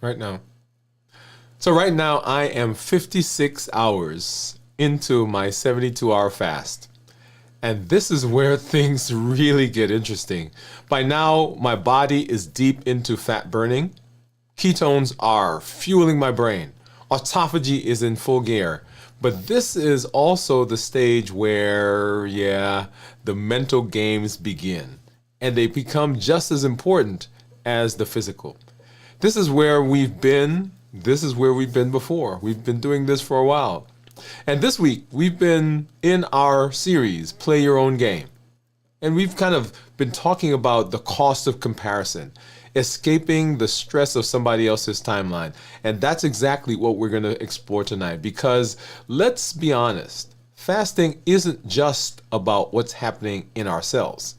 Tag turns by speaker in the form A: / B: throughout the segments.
A: right now. So right now I am 56 hours into my 72-hour fast. And this is where things really get interesting. By now, my body is deep into fat burning. Ketones are fueling my brain. Autophagy is in full gear. But this is also the stage where, the mental games begin. And they become just as important as the physical. This is where we've been. This is where we've been before. We've been doing this for a while. And this week, we've been in our series, Play Your Own Game. And we've kind of been talking about the cost of comparison, escaping the stress of somebody else's timeline. And that's exactly what we're going to explore tonight. Because let's be honest, fasting isn't just about what's happening in our cells.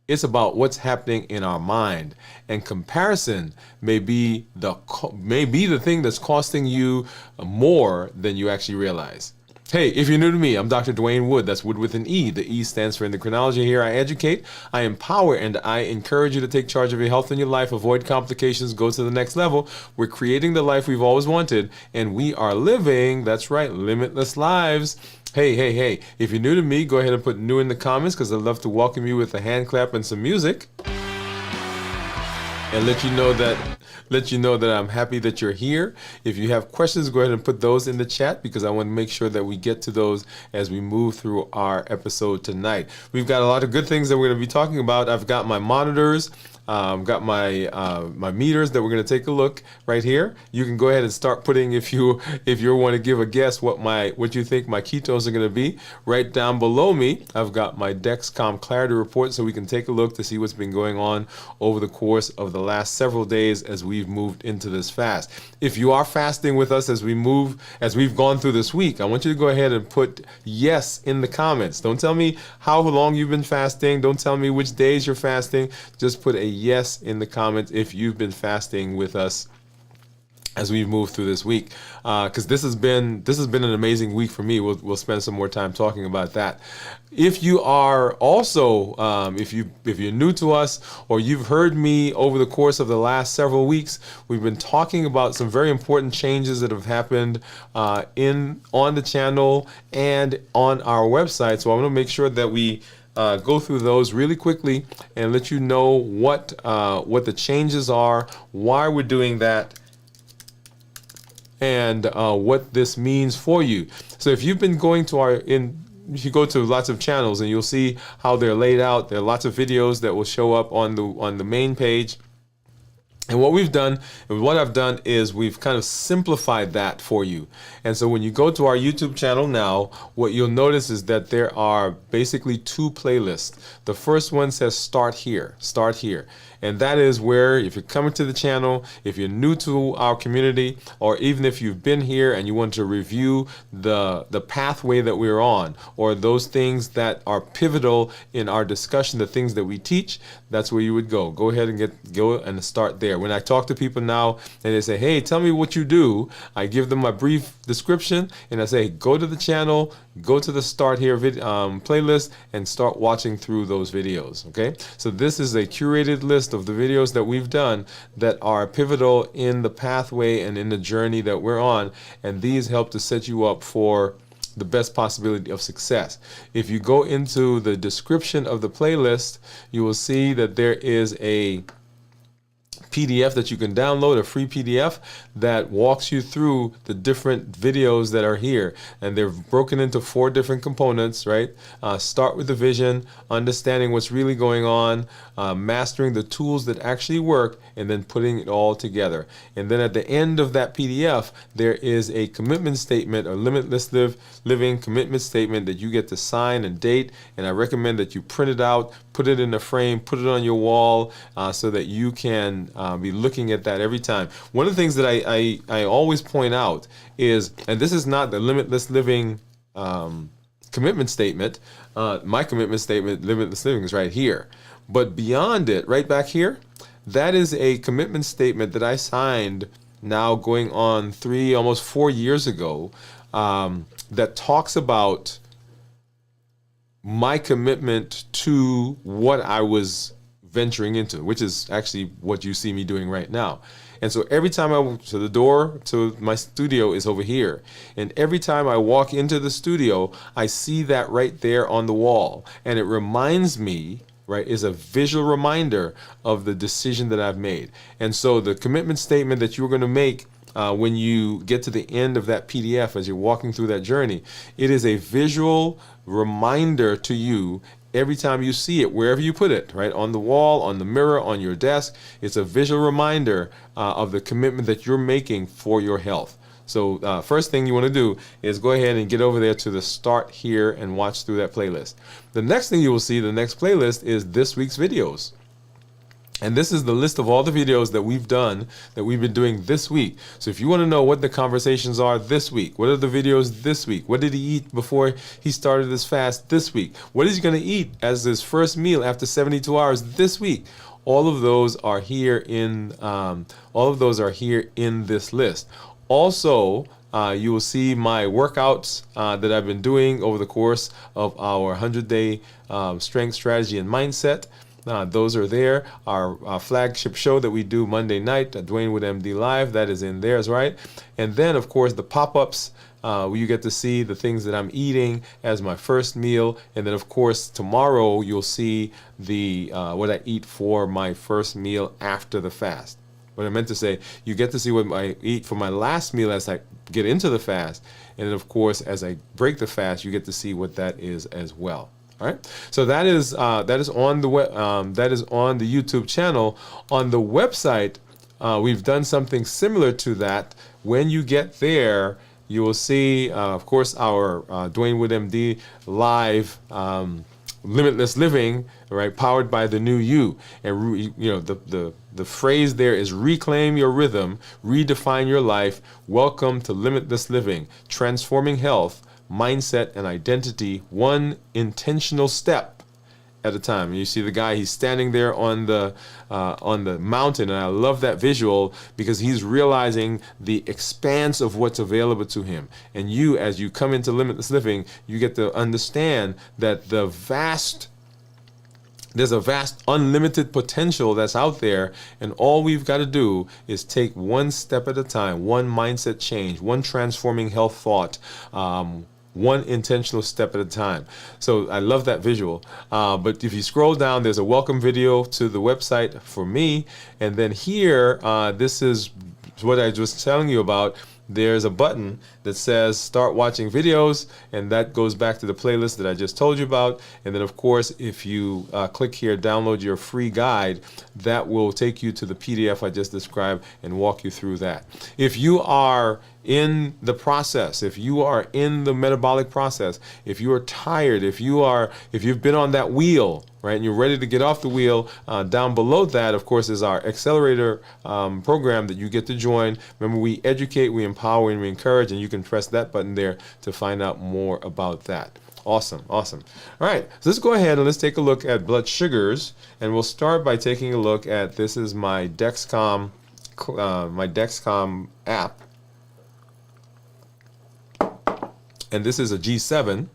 A: It's about what's happening in our mind. And comparison may be the thing that's costing you more than you actually realize. Hey, if you're new to me, I'm Dr. Dwain Woode. That's Wood with an E. The E stands for endocrinology. Here I educate, I empower, and I encourage you to take charge of your health and your life, avoid complications, go to the next level. We're creating the life we've always wanted, and we are living, that's right, limitless lives. Hey, if you're new to me, go ahead and put new in the comments because I'd love to welcome you with a hand clap and some music. And let you know that I'm happy that you're here. If you have questions, go ahead and put those in the chat because I want to make sure that we get to those as we move through our episode tonight. We've got a lot of good things that we're going to be talking about. I've got my monitors. Got my meters that we're going to take a look right here. You can go ahead and start putting, if you want to give a guess what you think my ketones are going to be. Right down below me, I've got my Dexcom Clarity Report so we can take a look to see what's been going on over the course of the last several days as we've moved into this fast. If you are fasting with us as we've gone through this week, I want you to go ahead and put yes in the comments. Don't tell me how long you've been fasting. Don't tell me which days you're fasting. Just put a yes in the comments if you've been fasting with us as we've moved through this week, because this has been an amazing week for me. We'll spend some more time talking about that. If you are also if you're new to us or you've heard me over the course of the last several weeks, we've been talking about some very important changes that have happened on the channel and on our website. So I want to make sure that we go through those really quickly and let you know what the changes are, why we're doing that, and what this means for you. So if you've been going to if you go to lots of channels and you'll see how they're laid out, there are lots of videos that will show up on the main page. And what I've done is we've kind of simplified that for you. And so when you go to our YouTube channel now, what you'll notice is that there are basically two playlists. The first one says start here. And that is where, if you're coming to the channel, if you're new to our community, or even if you've been here and you want to review the pathway that we're on, or those things that are pivotal in our discussion, the things that we teach, that's where you would go. Go ahead and go and start there. When I talk to people now and they say, hey, tell me what you do, I give them a brief description and I say, go to the channel, go to the Start Here playlist and start watching through those videos, okay? So this is a curated list of the videos that we've done that are pivotal in the pathway and in the journey that we're on, and these help to set you up for the best possibility of success. If you go into the description of the playlist, you will see that there is a PDF that you can download, a free PDF that walks you through the different videos that are here. And they're broken into 4 different components, right? Start with the vision, understanding what's really going on, mastering the tools that actually work, and then putting it all together. And then at the end of that PDF, there is a commitment statement, a limitless living commitment statement that you get to sign and date. And I recommend that you print it out, put it in a frame, put it on your wall so that you can be looking at that every time. One of the things that I always point out is, and this is not the limitless living commitment statement, my commitment statement, limitless living, is right here. But beyond it, right back here, that is a commitment statement that I signed now going on almost 4 years ago, that talks about my commitment to what I was venturing into, which is actually what you see me doing right now. And so every time so the door to my studio is over here. And every time I walk into the studio, I see that right there on the wall. And it reminds me, right, is a visual reminder of the decision that I've made. And so the commitment statement that you're going to make when you get to the end of that PDF, as you're walking through that journey, it is a visual reminder to you every time you see it, wherever you put it, right, on the wall, on the mirror, on your desk. It's a visual reminder of the commitment that you're making for your health. So first thing you want to do is go ahead and get over there to the start here and watch through that playlist. The next thing you will see, the next playlist, is this week's videos. And this is the list of all the videos that we've done, that we've been doing this week. So if you want to know what the conversations are this week, what are the videos this week, what did he eat before he started this fast this week, what is he going to eat as his first meal after 72 hours this week, all of those are here in this list. Also, you will see my workouts that I've been doing over the course of our 100-day strength strategy and mindset. Those are there. Our flagship show that we do Monday night, Dwain Woode MD Live, that is in theirs, right? And then, of course, the pop-ups, where you get to see the things that I'm eating as my first meal. And then, of course, tomorrow you'll see the what I eat for my first meal after the fast. What I meant to say, you get to see what I eat for my last meal as I get into the fast. And then, of course, as I break the fast, you get to see what that is as well. All right. So that is on the that is on the YouTube channel. On the website, we've done something similar to that. When you get there, you will see, of course, our Dwain Woode MD Live Limitless Living, right, powered by the new you. And you know, the phrase there is reclaim your rhythm, redefine your life. Welcome to Limitless Living, transforming health, mindset, and identity, one intentional step at a time. And you see the guy, he's standing there on the mountain, and I love that visual because he's realizing the expanse of what's available to him. And you, as you come into Limitless Living, you get to understand that there's a vast unlimited potential that's out there, and all we've got to do is take one step at a time, one mindset change, one transforming health thought, one intentional step at a time. So I love that visual. But if you scroll down, there's a welcome video to the website for me. And then here, this is what I was telling you about. There's a button that says start watching videos, and that goes back to the playlist that I just told you about. And then, of course, if you click here, download your free guide, that will take you to the PDF I just described and walk you through that. If you are in the process, if you are in the metabolic process, if you are tired, if you've been on that wheel, right, and you're ready to get off the wheel, down below that, of course, is our accelerator program that you get to join. Remember, we educate, we empower, and we encourage, and you can press that button there to find out more about that. Awesome, awesome. All right, so let's go ahead and let's take a look at blood sugars, and we'll start by taking a look at, this is my Dexcom app. And this is a G7,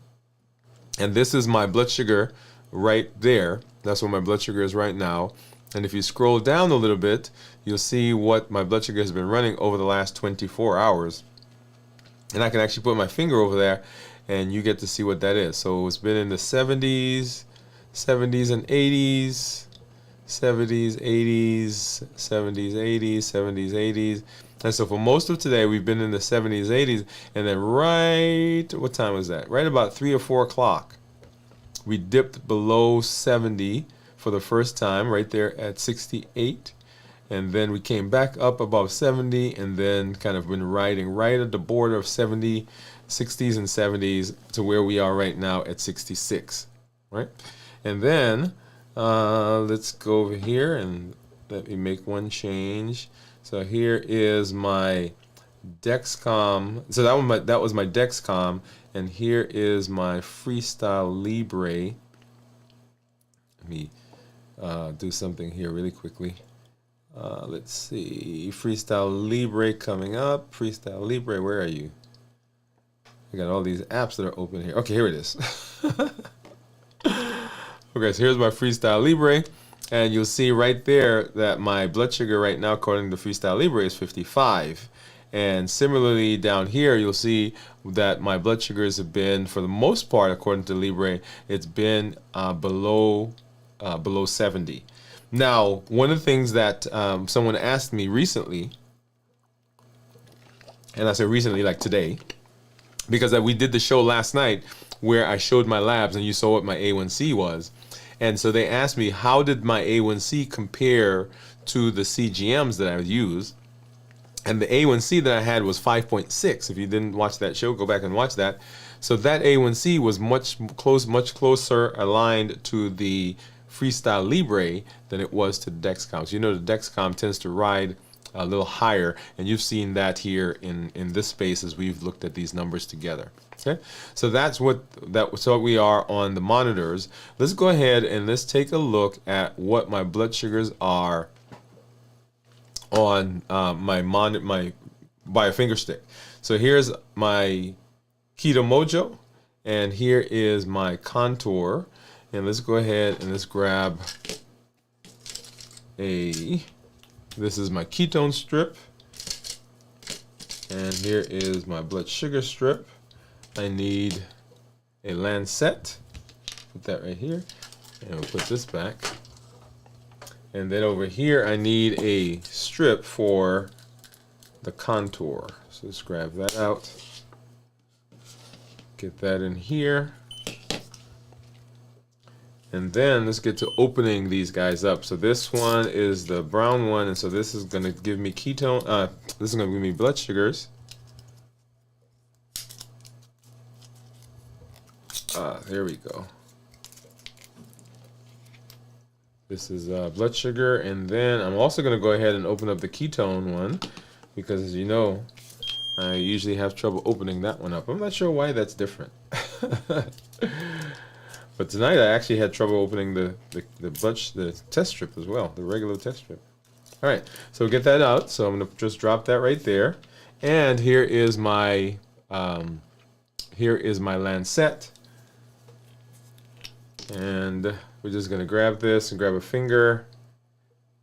A: and this is my blood sugar right there. That's what my blood sugar is right now. And if you scroll down a little bit, you'll see what my blood sugar has been running over the last 24 hours. And I can actually put my finger over there, and you get to see what that is. So it's been in the 70s, 70s and 80s, 70s, 80s, 70s, 80s, 70s, 80s. And so for most of today, we've been in the 70s, 80s, and then right, what time was that? Right about 3 or 4 o'clock, we dipped below 70 for the first time, right there at 68. And then we came back up above 70, and then kind of been riding right at the border of 70, 60s and 70s to where we are right now at 66, right? And then let's go over here and let me make one change. So here is my Dexcom. So that was my Dexcom, and here is my Freestyle Libre. Let me do something here really quickly. Let's see, Freestyle Libre coming up. Freestyle Libre, where are you? I got all these apps that are open here. Okay, here it is. Okay, so here's my Freestyle Libre. And you'll see right there that my blood sugar right now, according to Freestyle Libre, is 55. And similarly down here, you'll see that my blood sugars have been, for the most part, according to Libre, it's been below 70. Now, one of the things that someone asked me recently, and I say recently, like today, because we did the show last night where I showed my labs and you saw what my A1C was. And so they asked me, how did my A1C compare to the CGMs that I would use? And the A1C that I had was 5.6. If you didn't watch that show, go back and watch that. So that A1C was much closer aligned to the Freestyle Libre than it was to the Dexcom. So you know the Dexcom tends to ride a little higher, and you've seen that here in this space as we've looked at these numbers together. Okay, so that's what we are on the monitors. Let's go ahead and let's take a look at what my blood sugars are on my biofinger stick. So here's my Keto Mojo, and here is my Contour. And let's go ahead and let's grab this is my ketone strip, and here is my blood sugar strip. I need a lancet. Put that right here, and we'll put this back. And then over here, I need a strip for the Contour. So let's grab that out. Get that in here. And then let's get to opening these guys up. So this one is the brown one, and so this is going to give me ketone. This is going to give me blood sugars. There we go. This is blood sugar, and then I'm also going to go ahead and open up the ketone one, because as you know, I usually have trouble opening that one up. I'm not sure why that's different. But tonight I actually had trouble opening the test strip as well, the regular test strip. All right, so get that out. So I'm going to just drop that right there, and here is my lancet, and we're just going to grab this and grab a finger,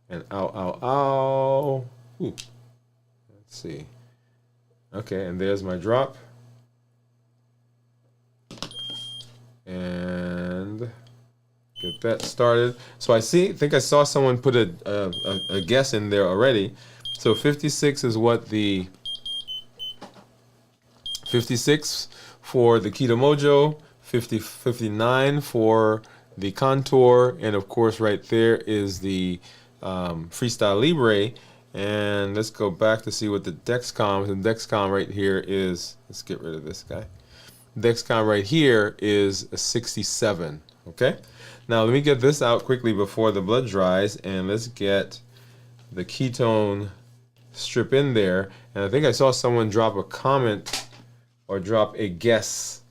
A: and ow. Ooh. Let's see. Okay, and there's my drop. And get that started. So I think I saw someone put a guess in there already. So 56 is what the 56 for the Keto Mojo, 59 for the Contour, and of course right there is the Freestyle Libre. And let's go back to see what the Dexcom. The Dexcom right here is. Let's get rid of this guy. Dexcom right here is a 67. Okay, now let me get this out quickly before the blood dries, and let's get the ketone strip in there. And I think I saw someone drop a comment or drop a guess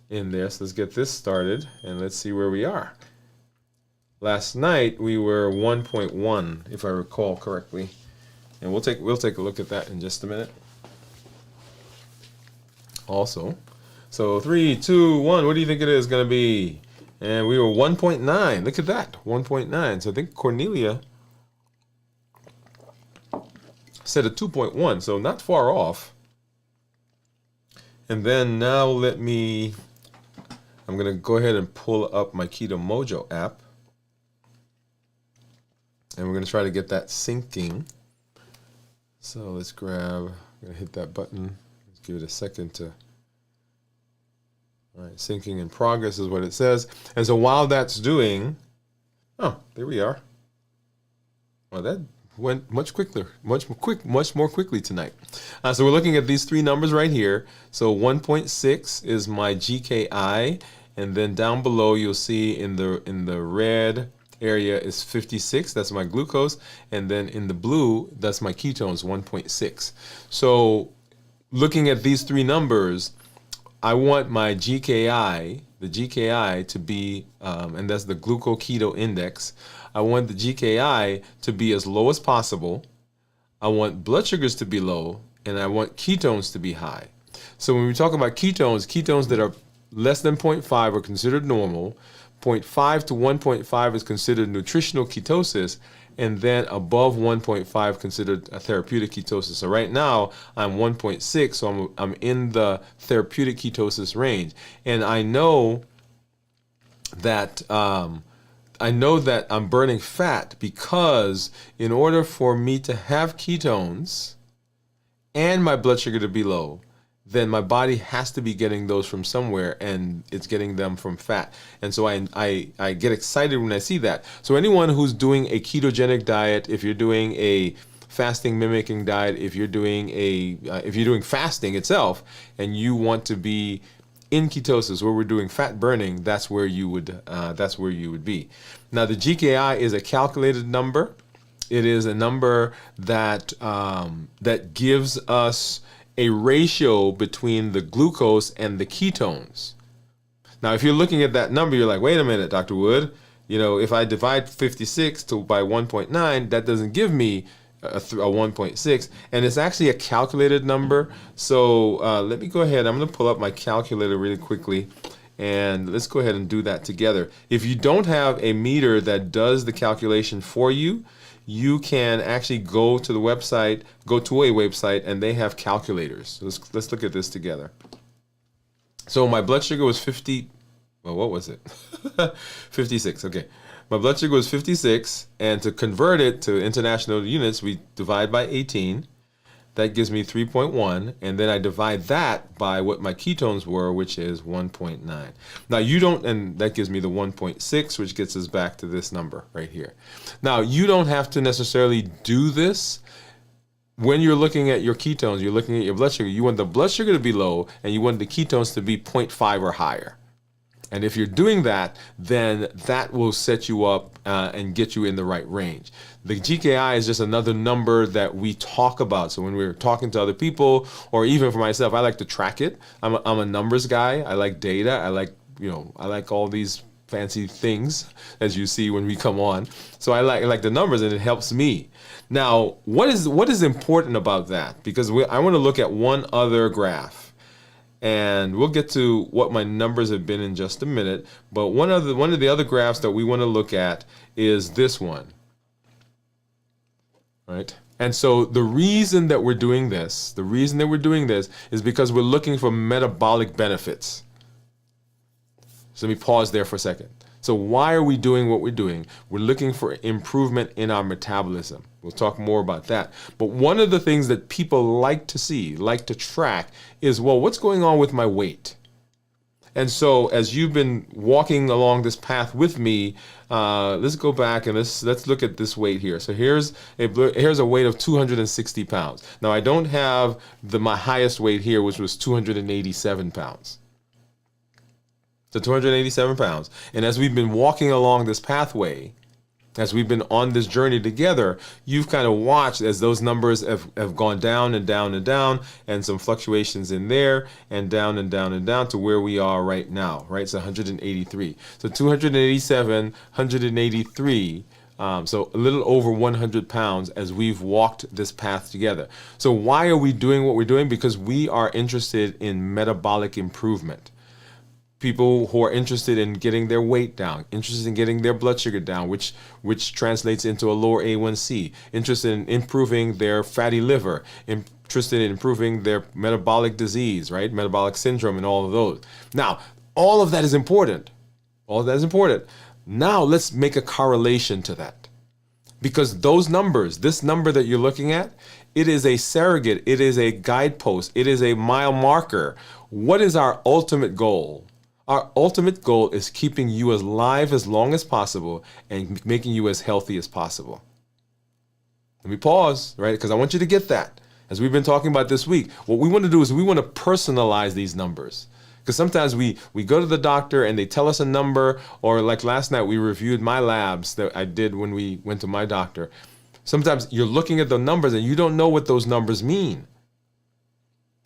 A: in there. So let's get this started, and let's see where we are. Last night we were 1.1, if I recall correctly, and we'll take a look at that in just a minute. Also. So 3, 2, 1, what do you think it is going to be? And we were 1.9. Look at that, 1.9. So I think Cornelia said a 2.1, so not far off. And then now I'm going to go ahead and pull up my Keto Mojo app. And we're going to try to get that syncing. So let's grab, I'm going to hit that button. Let's give it a second to... All right, syncing in progress is what it says. And so while that's doing, oh, there we are. Well, that went much more quickly tonight. So we're looking at these three numbers right here. So 1.6 is my GKI, and then down below you'll see in the red area is 56. That's my glucose, and then in the blue that's my ketones, 1.6. So looking at these three numbers, I want my GKI, the GKI to be, and that's the glucoketo index. I want the GKI to be as low as possible. I want blood sugars to be low, and I want ketones to be high. So when we talk about ketones that are less than 0.5 are considered normal. zero point 0.5 to 1.5 is considered nutritional ketosis, and then above 1.5 considered a therapeutic ketosis. So right now I'm 1.6, so I'm in the therapeutic ketosis range, and I know that I'm burning fat, because in order for me to have ketones and my blood sugar to be low, then my body has to be getting those from somewhere, and it's getting them from fat. And so I get excited when I see that. So anyone who's doing a ketogenic diet, if you're doing a fasting mimicking diet, if you're doing fasting itself, and you want to be in ketosis where we're doing fat burning, that's where you would be. Now the GKI is a calculated number. It is a number that that gives us a ratio between the glucose and the ketones. Now, if you're looking at that number, you're like, wait a minute, Dr. Woode, if I divide 56 by 1.9, that doesn't give me a 1.6, and it's actually a calculated number. So let me go ahead. I'm going to pull up my calculator really quickly, and let's go ahead and do that together. If you don't have a meter that does the calculation for you, you can actually go to a website, and they have calculators. So let's look at this together. So my blood sugar was 50. Well, what was it? 56. Okay. My blood sugar was 56, and to convert it to international units, we divide by 18. That gives me 3.1, and then I divide that by what my ketones were, which is 1.9. Now and that gives me the 1.6, which gets us back to this number right here. Now you don't have to necessarily do this. When you're looking at your ketones, you're looking at your blood sugar, you want the blood sugar to be low, and you want the ketones to be 0.5 or higher. And if you're doing that, then that will set you up and get you in the right range. The GKI is just another number that we talk about. So when we're talking to other people, or even for myself, I like to track it. I'm a numbers guy. I like data. I like all these fancy things, as you see when we come on. So I like the numbers, and it helps me. Now, what is important about that? Because I want to look at one other graph. And we'll get to what my numbers have been in just a minute. But one of the other graphs that we want to look at is this one. Right? And so the reason that we're doing this is because we're looking for metabolic benefits. So let me pause there for a second. So why are we doing what we're doing? We're looking for improvement in our metabolism. We'll talk more about that. But one of the things that people like to see, like to track, is, well, what's going on with my weight? And so as you've been walking along this path with me, let's go back and let's look at this weight here. So here's a weight of 260 pounds. Now I don't have my highest weight here, which was 287 pounds. So 287 pounds. And as we've been walking along this pathway, as we've been on this journey together, you've kind of watched as those numbers have gone down and down and down, and some fluctuations in there, and down and down and down to where we are right now, right? It's 183. So 287, 183, so a little over 100 pounds as we've walked this path together. So why are we doing what we're doing? Because we are interested in metabolic improvement. People who are interested in getting their weight down, interested in getting their blood sugar down, which translates into a lower A1C, interested in improving their fatty liver, interested in improving their metabolic disease, right? Metabolic syndrome and all of those. Now, all of that is important. All of that is important. Now, let's make a correlation to that. Because those numbers, this number that you're looking at, it is a surrogate, it is a guidepost, it is a mile marker. What is our ultimate goal? Our ultimate goal is keeping you alive as long as possible and making you as healthy as possible. Let me pause, right? Because I want you to get that. As we've been talking about this week, what we want to do is we want to personalize these numbers. Because sometimes we go to the doctor and they tell us a number, or like last night we reviewed my labs that I did when we went to my doctor. Sometimes you're looking at the numbers and you don't know what those numbers mean.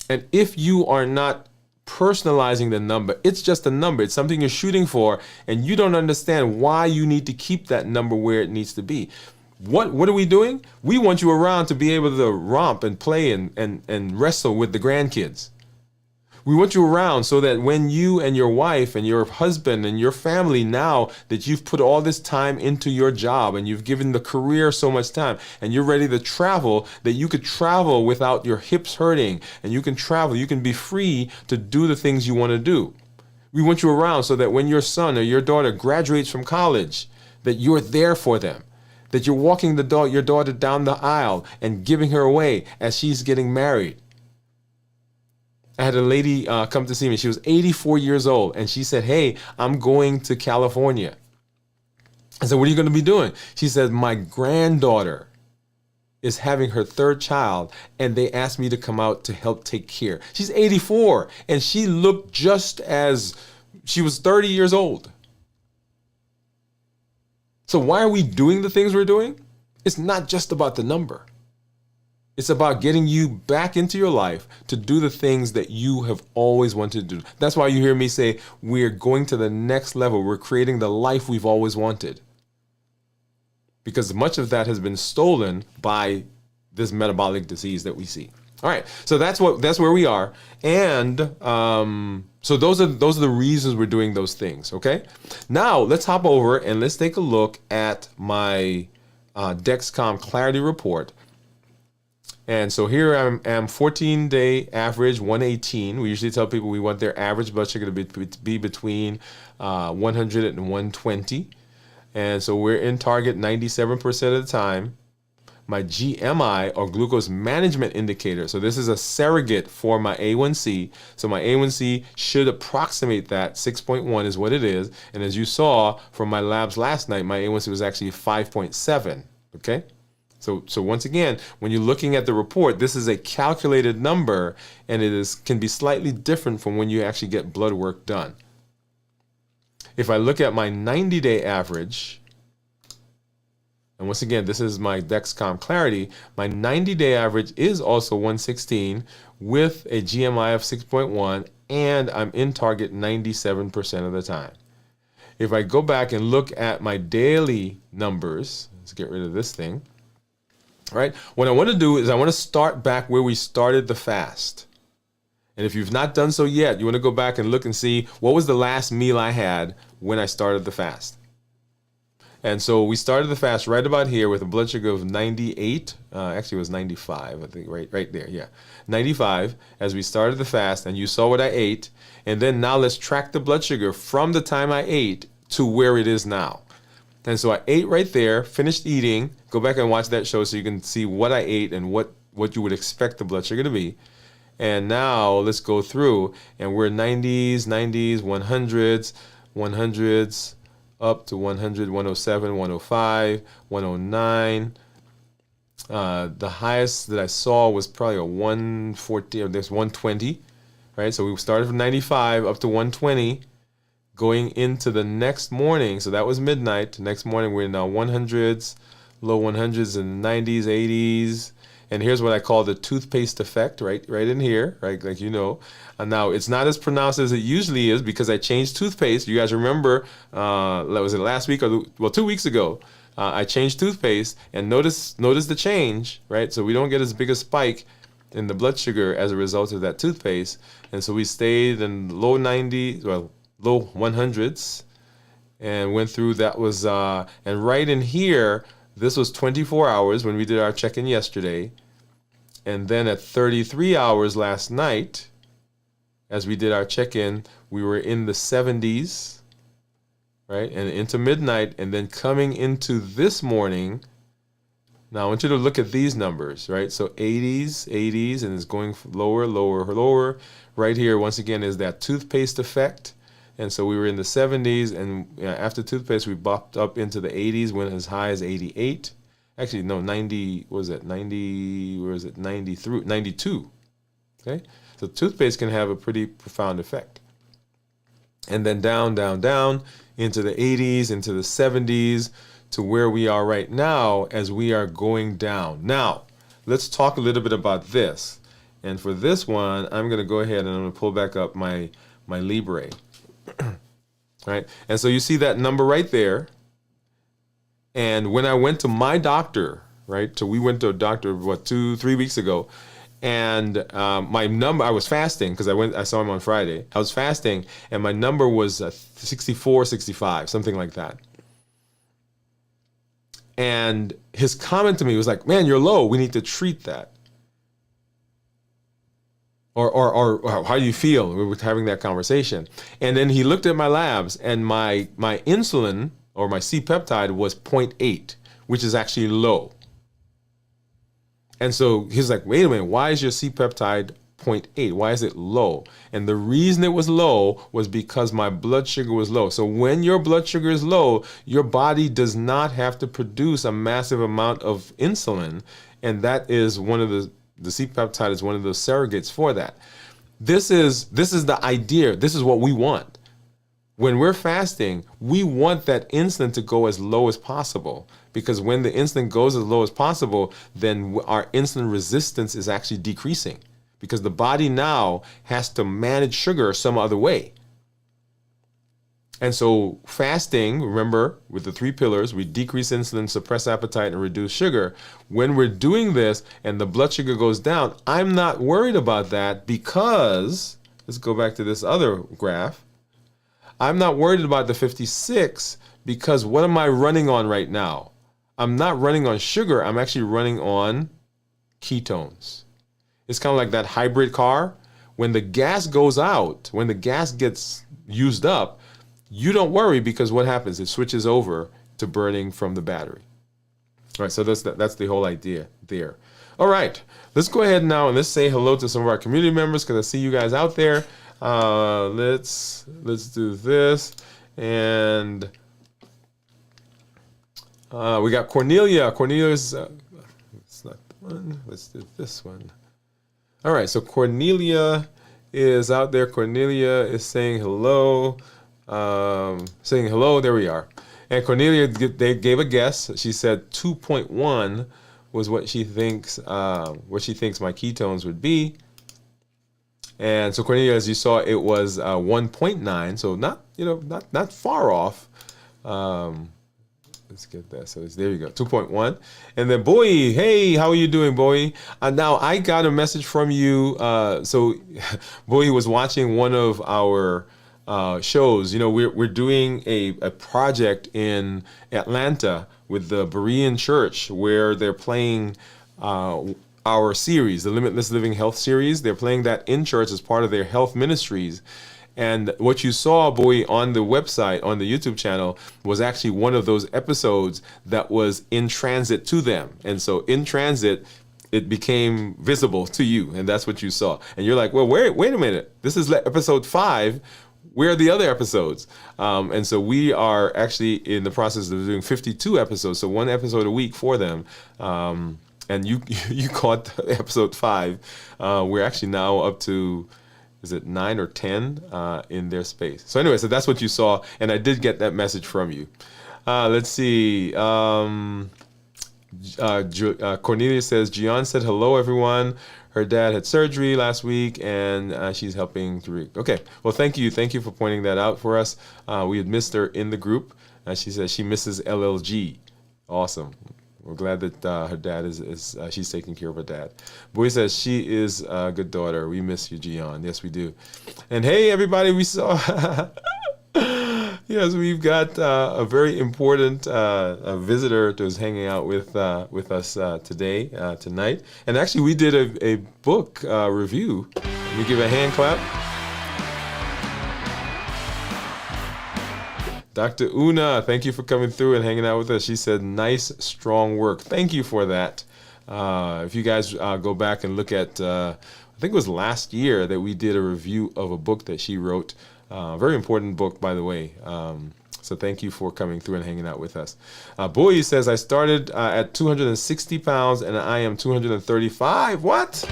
A: And if you are not personalizing the number, it's just a number. It's something you're shooting for, and you don't understand why you need to keep that number where it needs to be. What are we doing? We want you around to be able to romp and play and wrestle with the grandkids. We want you around so that when you and your wife and your husband and your family, now that you've put all this time into your job and you've given the career so much time and you're ready to travel, that you could travel without your hips hurting, and you can travel, you can be free to do the things you want to do. We want you around so that when your son or your daughter graduates from college, that you're there for them, that you're walking your daughter down the aisle and giving her away as she's getting married. I had a lady come to see me. She was 84 years old, and she said, "Hey, I'm going to California." I said, "What are you going to be doing?" She said, "My granddaughter is having her third child, and they asked me to come out to help take care." She's 84, and she looked just as she was 30 years old. So why are we doing the things we're doing? It's not just about the number. It's about getting you back into your life to do the things that you have always wanted to do. That's why you hear me say we're going to the next level. We're creating the life we've always wanted. Because much of that has been stolen by this metabolic disease that we see. All right, so that's where we are, and so those are the reasons we're doing those things. Okay, now let's hop over and let's take a look at my Dexcom Clarity report. And so here I am 14-day average 118. We usually tell people we want their average blood sugar to be between 100 and 120. And so we're in target 97% of the time. My GMI, or glucose management indicator, so this is a surrogate for my A1C. So my A1C should approximate that. 6.1 is what it is. And as you saw from my labs last night, my A1C was actually 5.7. Okay? So once again, when you're looking at the report, this is a calculated number, and can be slightly different from when you actually get blood work done. If I look at my 90-day average, and once again, this is my Dexcom Clarity, my 90-day average is also 116 with a GMI of 6.1, and I'm in target 97% of the time. If I go back and look at my daily numbers, let's get rid of this thing. Right? What I want to do is I want to start back where we started the fast. And if you've not done so yet, you want to go back and look and see what was the last meal I had when I started the fast. And so we started the fast right about here with a blood sugar of 98. Actually, it was 95, I think, right there. Yeah, 95 as we started the fast, and you saw what I ate. And then now let's track the blood sugar from the time I ate to where it is now. And so I ate right there, finished eating. Go back and watch that show so you can see what I ate and what you would expect the blood sugar to be. And now let's go through, and we're 90s, 100s, up to 100, 107, 105, 109. The highest that I saw was probably a 140, or there's 120, right? So we started from 95 up to 120. Going into the next morning, so that was midnight. Next morning, we're now 100s, low 100s and 90s, 80s. And here's what I call the toothpaste effect, right in here, right? Like you know. And now, it's not as pronounced as it usually is because I changed toothpaste. You guys remember, was it last week 2 weeks ago? I changed toothpaste, and notice the change, right? So we don't get as big a spike in the blood sugar as a result of that toothpaste. And so we stayed in low 100s, and went through. That was and right in here, this was 24 hours when we did our check-in yesterday, and then at 33 hours last night, as we did our check-in, we were in the 70s, right, and into midnight, and then coming into this morning. Now I want you to look at these numbers, right? So 80s, and it's going lower. Right here, once again, is that toothpaste effect. And so we were in the 70s, and after toothpaste, we bopped up into the 80s, went as high as 88. Actually, no, 90, what was it? 90, where is it? 93, 92. Okay? So toothpaste can have a pretty profound effect. And then down into the 80s, into the 70s, to where we are right now as we are going down. Now, let's talk a little bit about this. And for this one, I'm going to go ahead and I'm going to pull back up my Libre. Right? And so you see that number right there. And when I went to my doctor, right? So we went to a doctor, 2-3 weeks ago, And my number, I was fasting because I saw him on Friday. I was fasting, and my number was 64, 65, something like that. And his comment to me was like, "Man, you're low. We need to treat that." Or how do you feel? We were having that conversation. And then he looked at my labs, and my insulin or my C-peptide was 0.8, which is actually low. And so he's like, "Wait a minute, why is your C-peptide 0.8? Why is it low?" And the reason it was low was because my blood sugar was low. So when your blood sugar is low, your body does not have to produce a massive amount of insulin. And that is one of the C-peptide is one of those surrogates for that. This is the idea. This is what we want. When we're fasting, we want that insulin to go as low as possible, because when the insulin goes as low as possible, then our insulin resistance is actually decreasing, because the body now has to manage sugar some other way. And so fasting, remember, with the 3 pillars, we decrease insulin, suppress appetite, and reduce sugar. When we're doing this and the blood sugar goes down, I'm not worried about that, because, let's go back to this other graph. I'm not worried about the 56, because what am I running on right now? I'm not running on sugar. I'm actually running on ketones. It's kind of like that hybrid car. When the gas goes out, when the gas gets used up, you don't worry, because what happens? It switches over to burning from the battery. All right, so that's the whole idea there. All right, let's go ahead now and let's say hello to some of our community members, because I see you guys out there. Let's do this, and we got Cornelia. Cornelia's it's not the one. Let's do this one. All right, so Cornelia is out there. Cornelia is saying hello. Saying hello. There we are. And Cornelia, they gave a guess. She said 2.1 was what she thinks my ketones would be. And so Cornelia, as you saw, it was 1.9, so not far off. Let's get that. So there you go, 2.1. And then Boy, hey, how are you doing, Boy? Now I got a message from you. So Boy was watching one of our shows. We're doing a project in Atlanta with the Berean Church, where they're playing our series, the Limitless Living Health series. They're playing that in church as part of their health ministries. And what you saw, Boy, on the website, on the YouTube channel, was actually one of those episodes that was in transit to them. And so in transit, it became visible to you, and that's what you saw. And you're like, well, wait a minute. This is episode 5. Where are the other episodes? And so we are actually in the process of doing 52 episodes, so 1 episode a week for them. And you caught episode 5. We're actually now up to, is it 9 or 10 in their space? So anyway, so that's what you saw, and I did get that message from you. Let's see. Cornelia says, Gian said hello, everyone. Her dad had surgery last week, and she's helping to Okay, well, thank you for pointing that out for us. We had missed her in the group. She says she misses LLG. Awesome. We're glad that her dad is she's taking care of her dad. Boy says she is a good daughter. We miss you, Gian. Yes, we do. And hey, everybody, we saw. Yes, we've got a very important visitor who's hanging out with us tonight. And actually, we did a book review. Let me give a hand clap. Dr. Una, thank you for coming through and hanging out with us. She said, nice, strong work. Thank you for that. If you guys go back and look at, I think it was last year that we did a review of a book that she wrote. Very important book, by the way. So thank you for coming through and hanging out with us. Boy says, I started at 260 pounds and I am 235. What?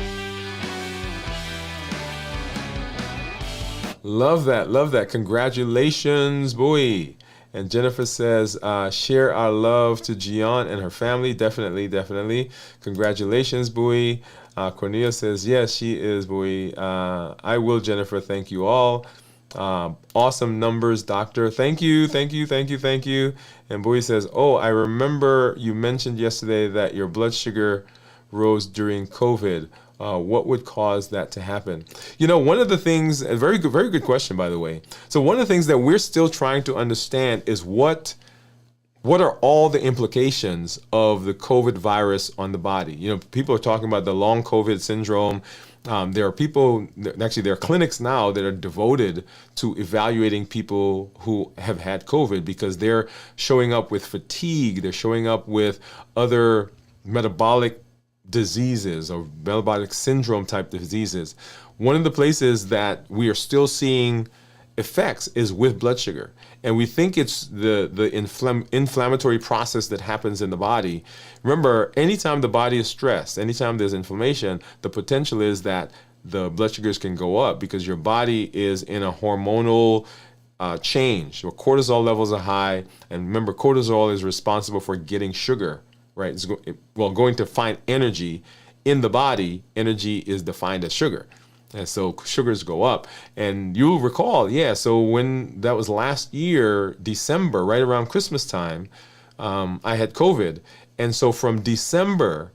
A: Love that. Congratulations, boy. And Jennifer says, share our love to Gian and her family. Definitely. Congratulations, boy. Cornelia says, yes, she is, boy. I will, Jennifer. Thank you all. Awesome numbers, doctor. Thank you. And boy says, oh, I remember you mentioned yesterday that your blood sugar rose during COVID. What would cause that to happen? You know, one of the things, a very good question, by the way. So one of the things that we're still trying to understand is what are all the implications of the COVID virus on the body? You know, people are talking about the long COVID syndrome. There are people, actually, there are clinics now that are devoted to evaluating people who have had COVID because they're showing up with fatigue. They're showing up with other metabolic diseases or metabolic syndrome type diseases. One of the places that we are still seeing effects is with blood sugar. And we think it's the inflammatory process that happens in the body. Remember, anytime the body is stressed, anytime there's inflammation, the potential is that the blood sugars can go up because your body is in a hormonal change. Your cortisol levels are high. And remember, cortisol is responsible for getting sugar, right? Going to find energy in the body. Energy is defined as sugar. And so sugars go up. And you'll recall, so when that was last year, December, right around Christmas time, I had COVID. And so from December,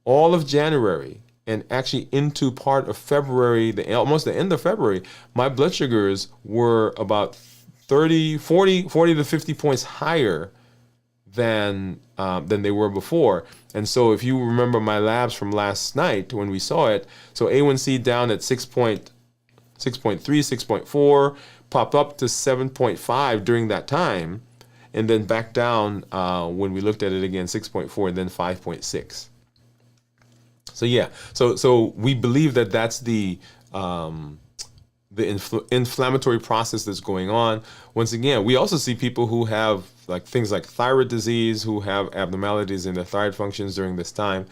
A: all of January, and actually into part of February, almost the end of February, my blood sugars were about 40 to 50 points higher than they were before. And so if you remember my labs from last night when we saw it, so A1C down at 6.3, 6.4, popped up to 7.5 during that time, and then back down when we looked at it again, 6.4, and then 5.6. So we believe that that's the inflammatory process that's going on. Once again, we also see people who have things like thyroid disease, who have abnormalities in their thyroid functions during this time.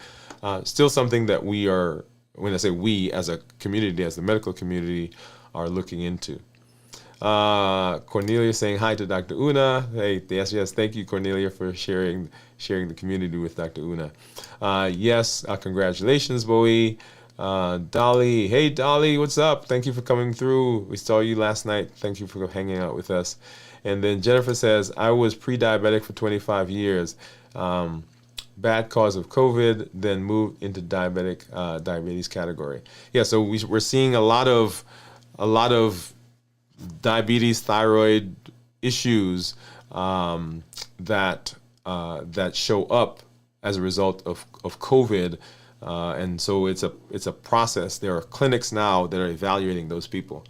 A: Still something that we are, when I say we as a community, as the medical community, are looking into. Cornelia saying hi to Dr. Una. Hey, yes, thank you, Cornelia, for sharing the community with Dr. Una. Congratulations, Bowie. Dolly, hey Dolly, what's up? Thank you for coming through. We saw you last night. Thank you for hanging out with us. And then Jennifer says, I was pre-diabetic for 25 years. Bad cause of COVID, then moved into diabetes category. So we're seeing a lot of diabetes, thyroid issues that show up as a result of COVID. And so it's a process. There are clinics now that are evaluating those people.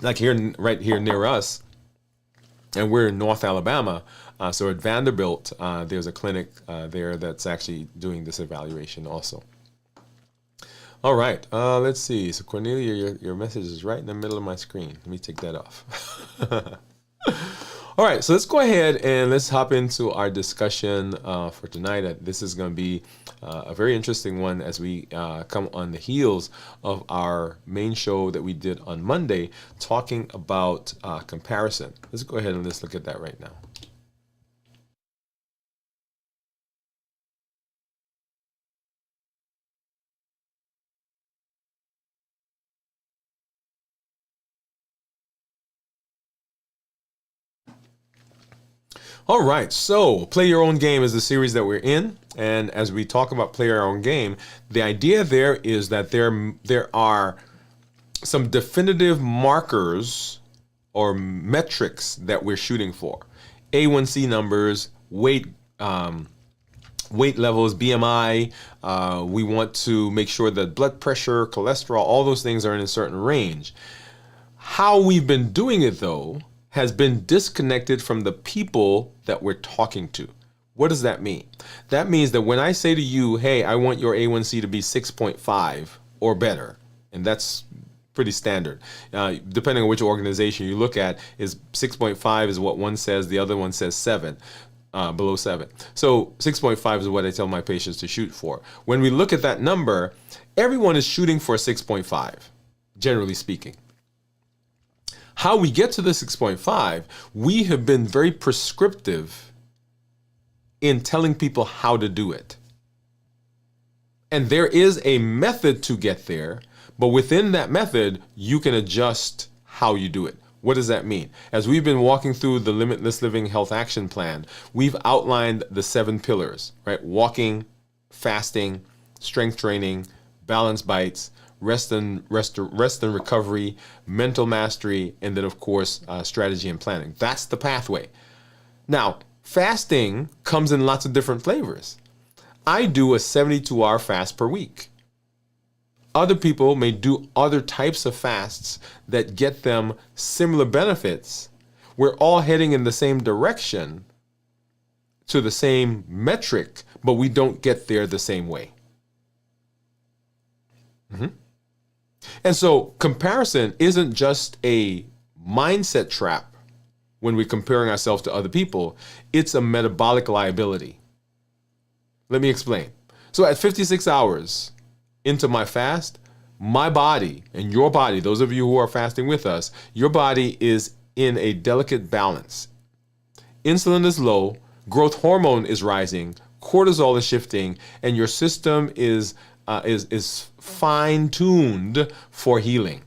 A: Like right here near us, and we're in North Alabama. So at Vanderbilt, there's a clinic there that's actually doing this evaluation also. All right, let's see. So Cornelia, your message is right in the middle of my screen. Let me take that off. All right, so let's go ahead and let's hop into our discussion for tonight. This is going to be a very interesting one as we come on the heels of our main show that we did on Monday, talking about comparison. Let's go ahead and let's look at that right now. All right, so Play Your Own Game is the series that we're in. And as we talk about Play Your Own Game, the idea there is that there are some definitive markers or metrics that we're shooting for. A1C numbers, weight levels, BMI. We want to make sure that blood pressure, cholesterol, all those things are in a certain range. How we've been doing it, though, has been disconnected from the people that we're talking to. What does that mean? That means that when I say to you, hey, I want your A1C to be 6.5 or better, and that's pretty standard. Depending on which organization you look at, is 6.5 is what one says, the other one says 7, below 7. So 6.5 is what I tell my patients to shoot for. When we look at that number, everyone is shooting for 6.5, generally speaking. How we get to the 6.5, we have been very prescriptive in telling people how to do it. And there is a method to get there, but within that method, you can adjust how you do it. What does that mean? As we've been walking through the Limitless Living Health Action Plan, we've outlined the 7 pillars, right? Walking, fasting, strength training, balance bites, rest and recovery, mental mastery, and then of course strategy and planning. That's the pathway. Now, fasting comes in lots of different flavors. I do a 72-hour fast per week. Other people may do other types of fasts that get them similar benefits. We're all heading in the same direction to the same metric, but we don't get there the same way. And so comparison isn't just a mindset trap when we're comparing ourselves to other people. It's a metabolic liability. Let me explain. So at 56 hours into my fast, my body and your body, those of you who are fasting with us, your body is in a delicate balance. Insulin is low, growth hormone is rising, cortisol is shifting, and your system is fine-tuned for healing.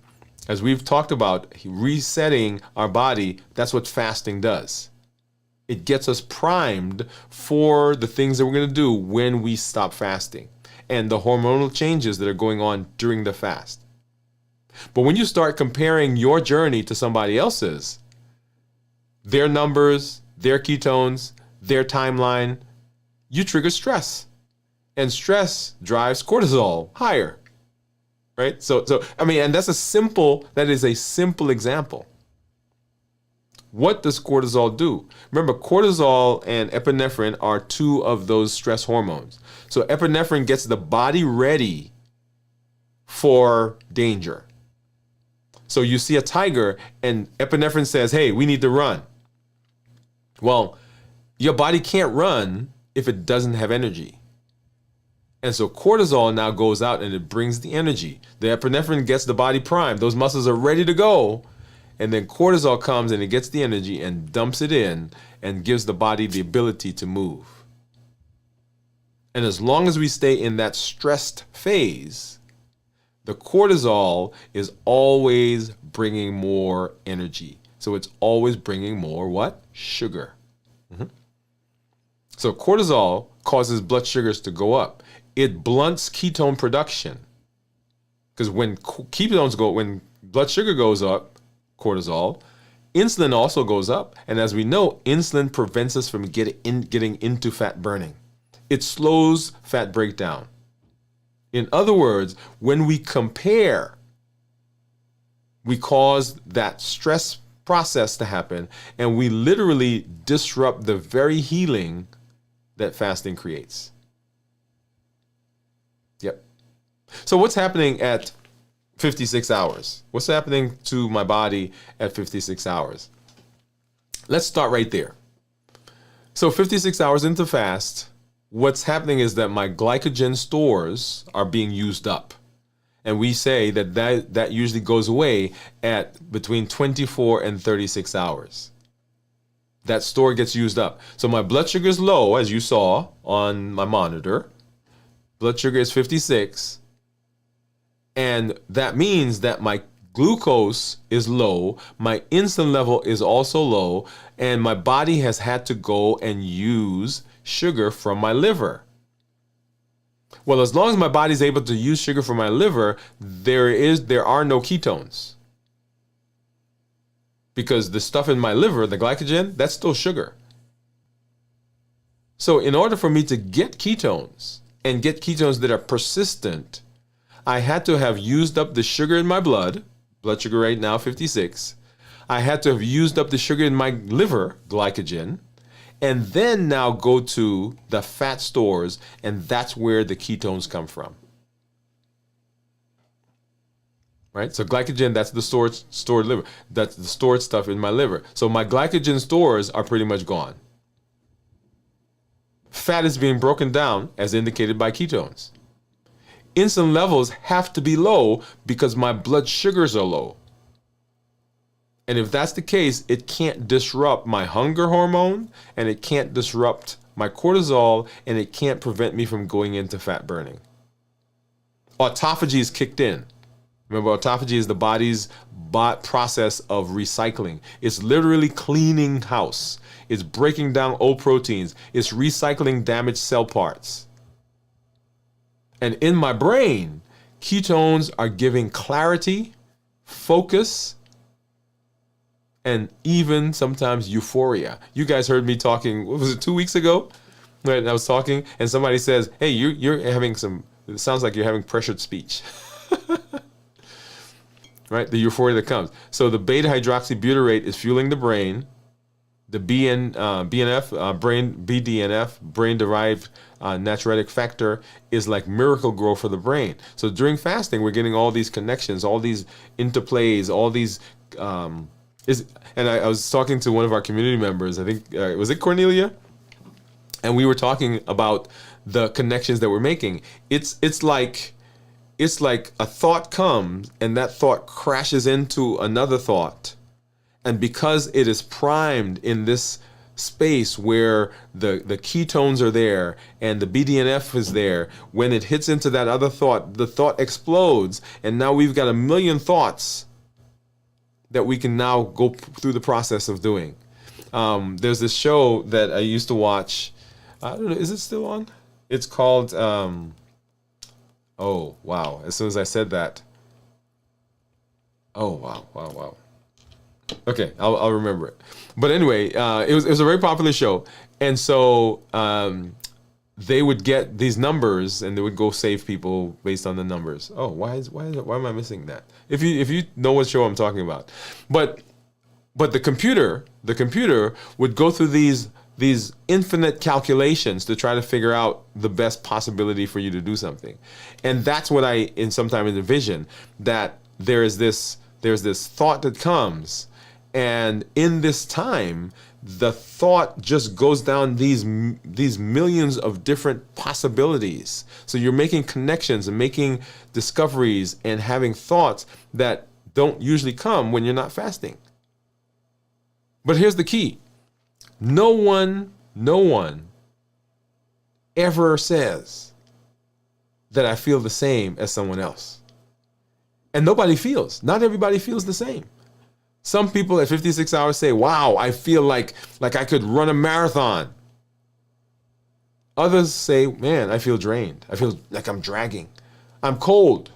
A: As we've talked about resetting our body, that's what fasting does. It gets us primed for the things that we're going to do when we stop fasting and the hormonal changes that are going on during the fast. But when you start comparing your journey to somebody else's, their numbers, their ketones, their timeline, you trigger stress. And stress drives cortisol higher. Right? So I mean, and that is a simple example. What does cortisol do? Remember, cortisol and epinephrine are two of those stress hormones. So epinephrine gets the body ready for danger. So you see a tiger and epinephrine says, hey, we need to run. Well, your body can't run if it doesn't have energy. And so cortisol now goes out and it brings the energy. The epinephrine gets the body primed. Those muscles are ready to go. And then cortisol comes and it gets the energy and dumps it in and gives the body the ability to move. And as long as we stay in that stressed phase, the cortisol is always bringing more energy. So it's always bringing more what? Sugar. So cortisol causes blood sugars to go up. It blunts ketone production. Because when blood sugar goes up, cortisol, insulin also goes up. And as we know, insulin prevents us from getting into fat burning. It slows fat breakdown. In other words, when we compare, we cause that stress process to happen, and we literally disrupt the very healing that fasting creates. Yep. So what's happening at 56 hours? What's happening to my body at 56 hours? Let's start right there. So 56 hours into fast, what's happening is that my glycogen stores are being used up. And we say that usually goes away at between 24 and 36 hours. That store gets used up. So my blood sugar is low, as you saw on my monitor. Blood sugar is 56. And that means that my glucose is low, my insulin level is also low, and my body has had to go and use sugar from my liver. Well, as long as my body's able to use sugar from my liver, there are no ketones. Because the stuff in my liver, the glycogen, that's still sugar. So in order for me to get ketones, and get ketones that are persistent, I had to have used up the sugar in my blood sugar right now 56. I had to have used up the sugar in my liver, glycogen, and then now go to the fat stores, and that's where the ketones come from. Right? So glycogen, that's the stored liver. That's the stored stuff in my liver. So my glycogen stores are pretty much gone. Fat is being broken down as indicated by ketones. Insulin levels have to be low because my blood sugars are low. And if that's the case, it can't disrupt my hunger hormone, and it can't disrupt my cortisol, and it can't prevent me from going into fat burning. Autophagy is kicked in. Remember, autophagy is the body's process of recycling. It's literally cleaning house. It's breaking down old proteins. It's recycling damaged cell parts. And in my brain, ketones are giving clarity, focus, and even sometimes euphoria. You guys heard me talking, what was it, 2 weeks ago? Right, I was talking and somebody says, hey, you're having it sounds like you're having pressured speech. Right, the euphoria that comes. So the beta hydroxybutyrate is fueling the brain. The BDNF, brain-derived natriuretic factor, is like miracle grow for the brain. So during fasting, we're getting all these connections, all these interplays, all these. And I was talking to one of our community members. I think was it Cornelia, and we were talking about the connections that we're making. It's like a thought comes and that thought crashes into another thought. And because it is primed in this space where the ketones are there and the BDNF is there, when it hits into that other thought, the thought explodes. And now we've got a million thoughts that we can now go through the process of doing. There's this show that I used to watch. I don't know, is it still on? It's called, oh, wow. As soon as I said that. Oh, wow. Okay, I'll remember it. But anyway, it was a very popular show, and so they would get these numbers and they would go save people based on the numbers. Oh, why am I missing that? If you know what show I'm talking about, but the computer would go through these infinite calculations to try to figure out the best possibility for you to do something, and that's what I sometimes envision, that there's this thought that comes. And in this time, the thought just goes down these millions of different possibilities. So you're making connections and making discoveries and having thoughts that don't usually come when you're not fasting. But here's the key. No one ever says that I feel the same as someone else. And not everybody feels the same. Some people at 56 hours say, wow, I feel like I could run a marathon. Others say, man, I feel drained. I feel like I'm dragging. I'm cold.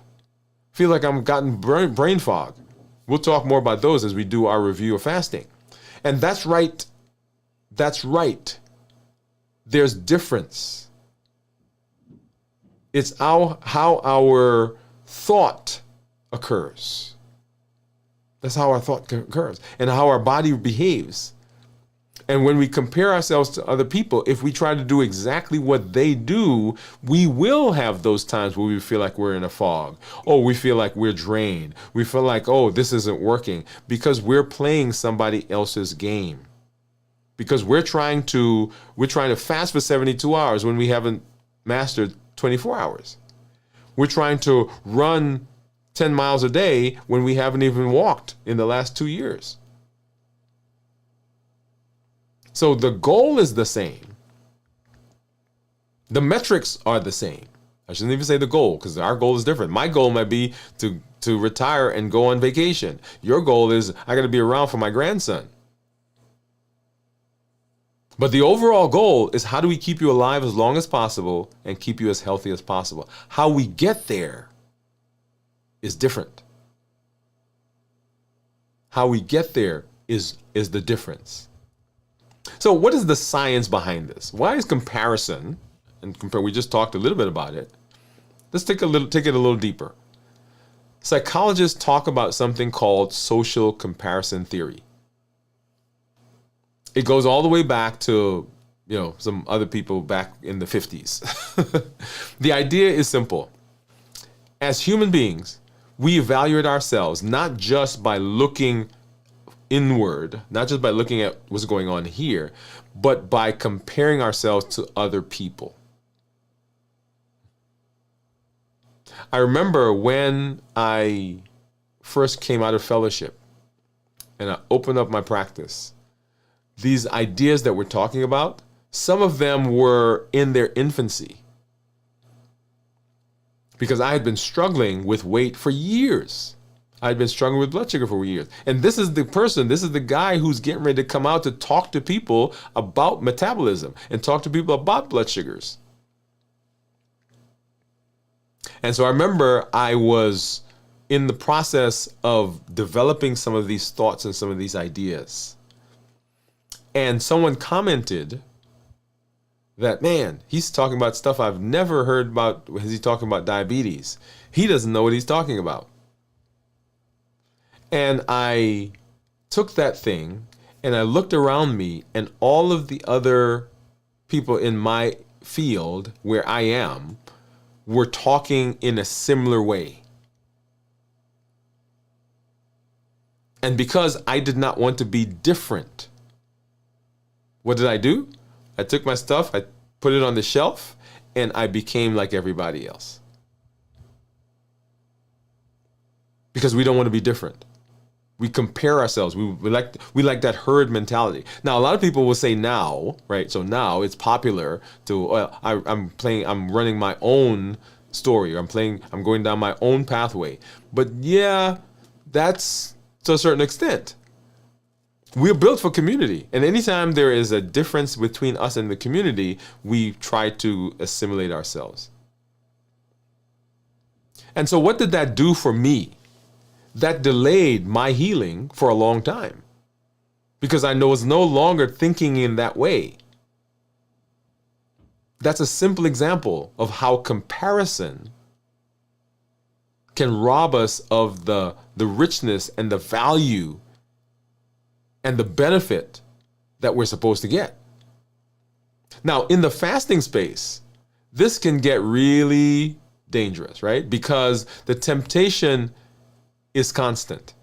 A: I feel like I'm gotten brain fog. We'll talk more about those as we do our review of fasting. And that's right. That's right. There's difference. It's how our thought occurs. That's how our thought occurs and how our body behaves. And when we compare ourselves to other people, if we try to do exactly what they do, we will have those times where we feel like we're in a fog. Oh, we feel like we're drained. We feel like, oh, this isn't working, because we're playing somebody else's game. Because we're trying to fast for 72 hours when we haven't mastered 24 hours. We're trying to run 10 miles a day when we haven't even walked in the last 2 years. So the goal is the same. The metrics are the same. I shouldn't even say the goal, because our goal is different. My goal might be to retire and go on vacation. Your goal is, I got to be around for my grandson. But the overall goal is, how do we keep you alive as long as possible and keep you as healthy as possible? How we get there is different. How we get there is the difference. So what is the science behind this? Why is comparison, we just talked a little bit about it. Let's take it a little deeper. Psychologists talk about something called social comparison theory. It goes all the way back to, some other people back in the 50s. The idea is simple. As human beings, we evaluate ourselves not just by looking inward, not just by looking at what's going on here, but by comparing ourselves to other people. I remember when I first came out of fellowship and I opened up my practice, these ideas that we're talking about, some of them were in their infancy. Because I had been struggling with weight for years. I had been struggling with blood sugar for years. And this is the guy who's getting ready to come out to talk to people about metabolism and talk to people about blood sugars. And so I remember I was in the process of developing some of these thoughts and some of these ideas. And someone commented that, man, he's talking about stuff I've never heard about. Is he talking about diabetes? He doesn't know what he's talking about. And I took that thing and I looked around me, and all of the other people in my field where I am were talking in a similar way. And because I did not want to be different, what did I do? I took my stuff, I put it on the shelf, and I became like everybody else. Because we don't want to be different. We compare ourselves. We like that herd mentality. Now, a lot of people will say now, right? So now it's popular to I'm running my own story. Or I'm going down my own pathway. But yeah, that's to a certain extent. We're built for community. And anytime there is a difference between us and the community, we try to assimilate ourselves. And so what did that do for me? That delayed my healing for a long time because I was no longer thinking in that way. That's a simple example of how comparison can rob us of the richness and the value and the benefit that we're supposed to get. Now, in the fasting space, this can get really dangerous, right? Because the temptation is constant.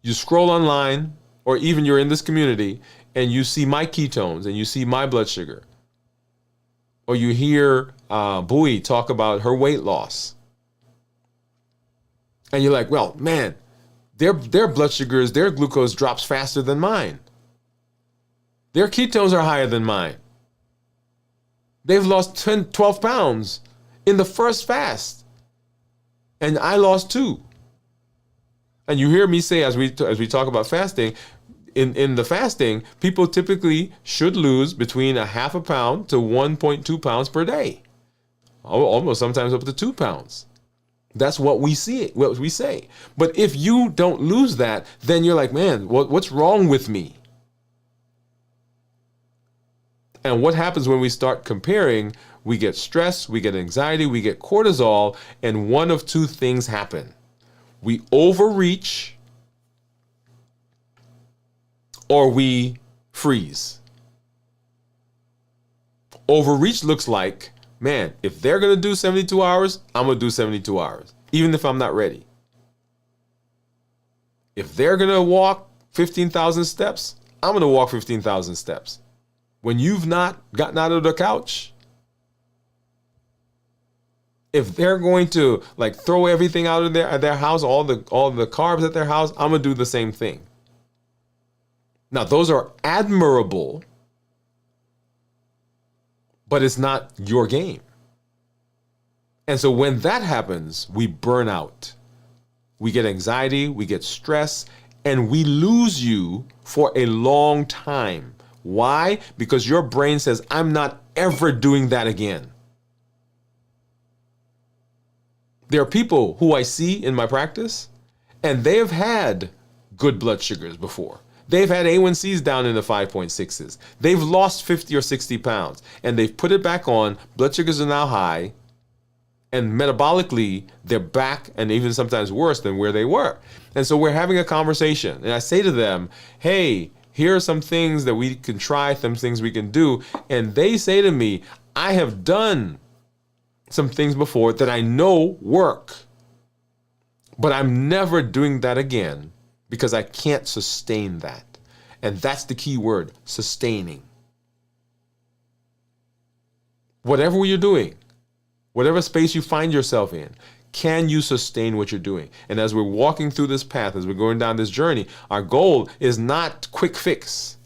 A: You scroll online, or even you're in this community, and you see my ketones, and you see my blood sugar. Or you hear Bowie talk about her weight loss. And you're like, well, man, their blood sugars, their glucose drops faster than mine. Their ketones are higher than mine. They've lost 12 pounds in the first fast. And I lost 2. And you hear me say, as we talk about fasting, in the fasting, people typically should lose between 0.5 pound to 1.2 pounds per day. Almost sometimes up to 2 pounds. That's what we see, what we say. But if you don't lose that, then you're like, man, what's wrong with me? And what happens when we start comparing? We get stress, we get anxiety, we get cortisol, and one of two things happen. We overreach or we freeze. Overreach looks like, man, if they're going to do 72 hours, I'm going to do 72 hours, even if I'm not ready. If they're going to walk 15,000 steps, I'm going to walk 15,000 steps. When you've not gotten out of the couch, if they're going to like throw everything out of their house, all the carbs at their house, I'm going to do the same thing. Now, those are admirable, but it's not your game. And so when that happens, we burn out. We get anxiety, we get stress, and we lose you for a long time. Why? Because your brain says, I'm not ever doing that again. There are people who I see in my practice, and they have had good blood sugars before. They've had A1Cs down in the 5.6s. They've lost 50 or 60 pounds, and they've put it back on. Blood sugars are now high, and metabolically, they're back and even sometimes worse than where they were. And so we're having a conversation, and I say to them, hey, here are some things that we can try, some things we can do. And they say to me, I have done some things before that I know work, but I'm never doing that again because I can't sustain that. And that's the key word, sustaining. Whatever you're doing, whatever space you find yourself in, can you sustain what you're doing? And as we're walking through this path, as we're going down this journey, our goal is not quick fix.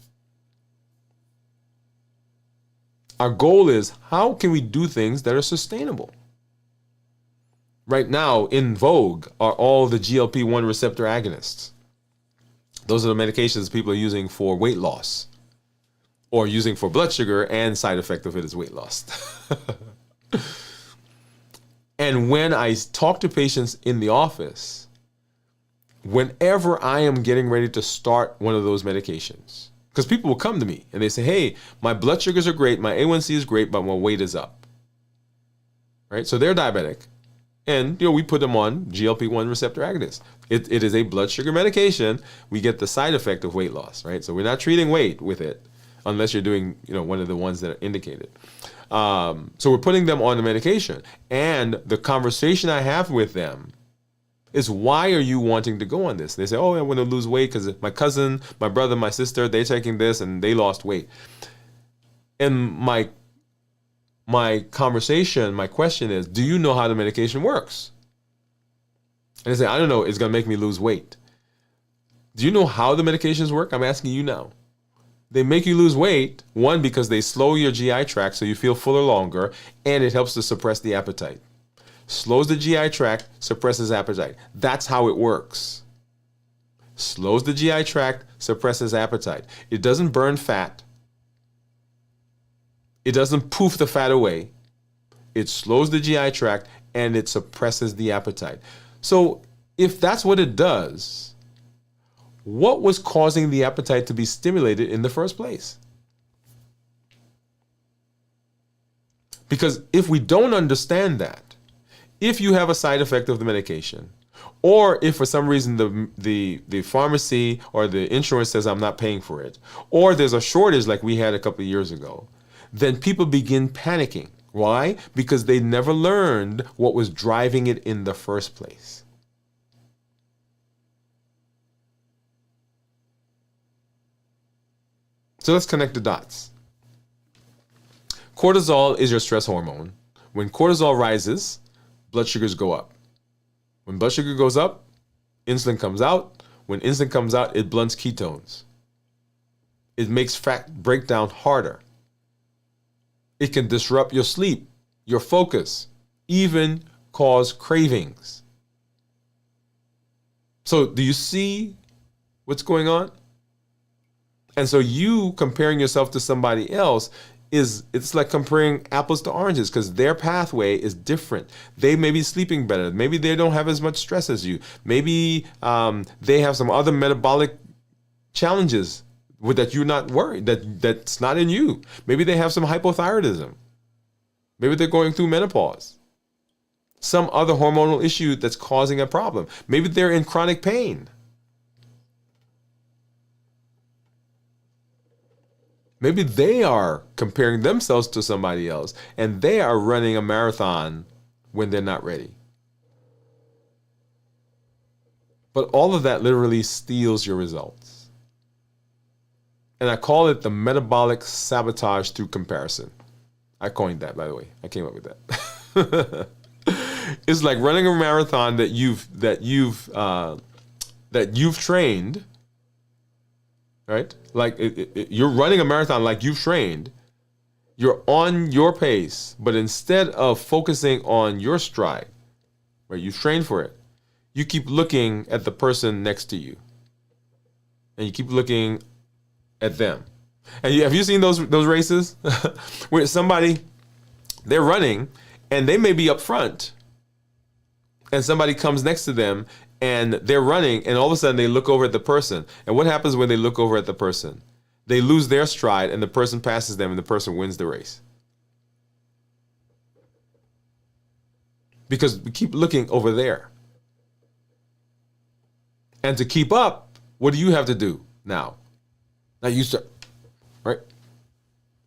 A: Our goal is, how can we do things that are sustainable? Right now, in vogue are all the GLP-1 receptor agonists. Those are the medications people are using for weight loss, or using for blood sugar, and side effect of it is weight loss. And when I talk to patients in the office, whenever I am getting ready to start one of those medications, because people will come to me and they say, hey, my blood sugars are great, my A1C is great, but my weight is up. Right? So they're diabetic. And we put them on GLP-1 receptor agonist. It is a blood sugar medication. We get the side effect of weight loss, right? So we're not treating weight with it unless you're doing one of the ones that are indicated. So we're putting them on the medication. And the conversation I have with them is, why are you wanting to go on this? They say, oh, I want to lose weight because my cousin, my brother, my sister, they're taking this and they lost weight. And my conversation, my question is, do you know how the medication works? And they say, I don't know, it's going to make me lose weight. Do you know how the medications work? I'm asking you now. They make you lose weight, one, because they slow your GI tract so you feel fuller longer, and it helps to suppress the appetite. Slows the GI tract, suppresses appetite. That's how it works. Slows the GI tract, suppresses appetite. It doesn't burn fat. It doesn't poof the fat away. It slows the GI tract and it suppresses the appetite. So if that's what it does, what was causing the appetite to be stimulated in the first place? Because if we don't understand that, if you have a side effect of the medication, or if for some reason the pharmacy or the insurance says I'm not paying for it, or there's a shortage like we had a couple of years ago, then people begin panicking. Why? Because they never learned what was driving it in the first place. So let's connect the dots. Cortisol is your stress hormone. When cortisol rises, blood sugars go up. When blood sugar goes up, insulin comes out. When insulin comes out, it blunts ketones. It makes fat breakdown harder. It can disrupt your sleep, your focus, even cause cravings. So do you see what's going on? And so you comparing yourself to somebody else it's like comparing apples to oranges, because their pathway is different. They may be sleeping better. Maybe they don't have as much stress as you. Maybe they have some other metabolic challenges that you're not worried, that's not in you. Maybe they have some hypothyroidism. Maybe they're going through menopause. Some other hormonal issue that's causing a problem. Maybe they're in chronic pain. Maybe they are comparing themselves to somebody else and they are running a marathon when they're not ready. But all of that literally steals your results. And I call it the metabolic sabotage through comparison. I coined that, by the way. I came up with that. It's like running a marathon that you've trained, right? Like you're running a marathon like you've trained. You're on your pace, but instead of focusing on your stride, right? You've trained for it. You keep looking at the person next to you, and you keep looking at them. And have you seen those races where they're running and they may be up front, and somebody comes next to them and they're running, and all of a sudden they look over at the person. And what happens when they look over at the person? They lose their stride and the person passes them and the person wins the race. Because we keep looking over there. And to keep up, what do you have to do now? Now you start, right?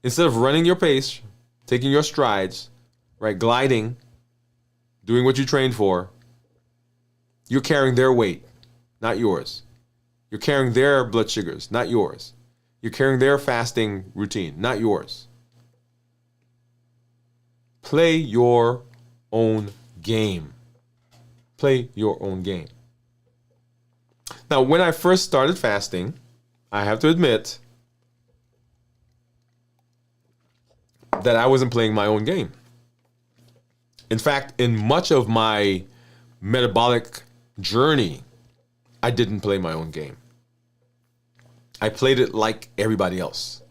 A: Instead of running your pace, taking your strides, right, gliding, doing what you trained for, you're carrying their weight, not yours. You're carrying their blood sugars, not yours. You're carrying their fasting routine, not yours. Play your own game. Play your own game. Now, when I first started fasting, I have to admit that I wasn't playing my own game. In fact, in much of my metabolic journey, I didn't play my own game. I played it like everybody else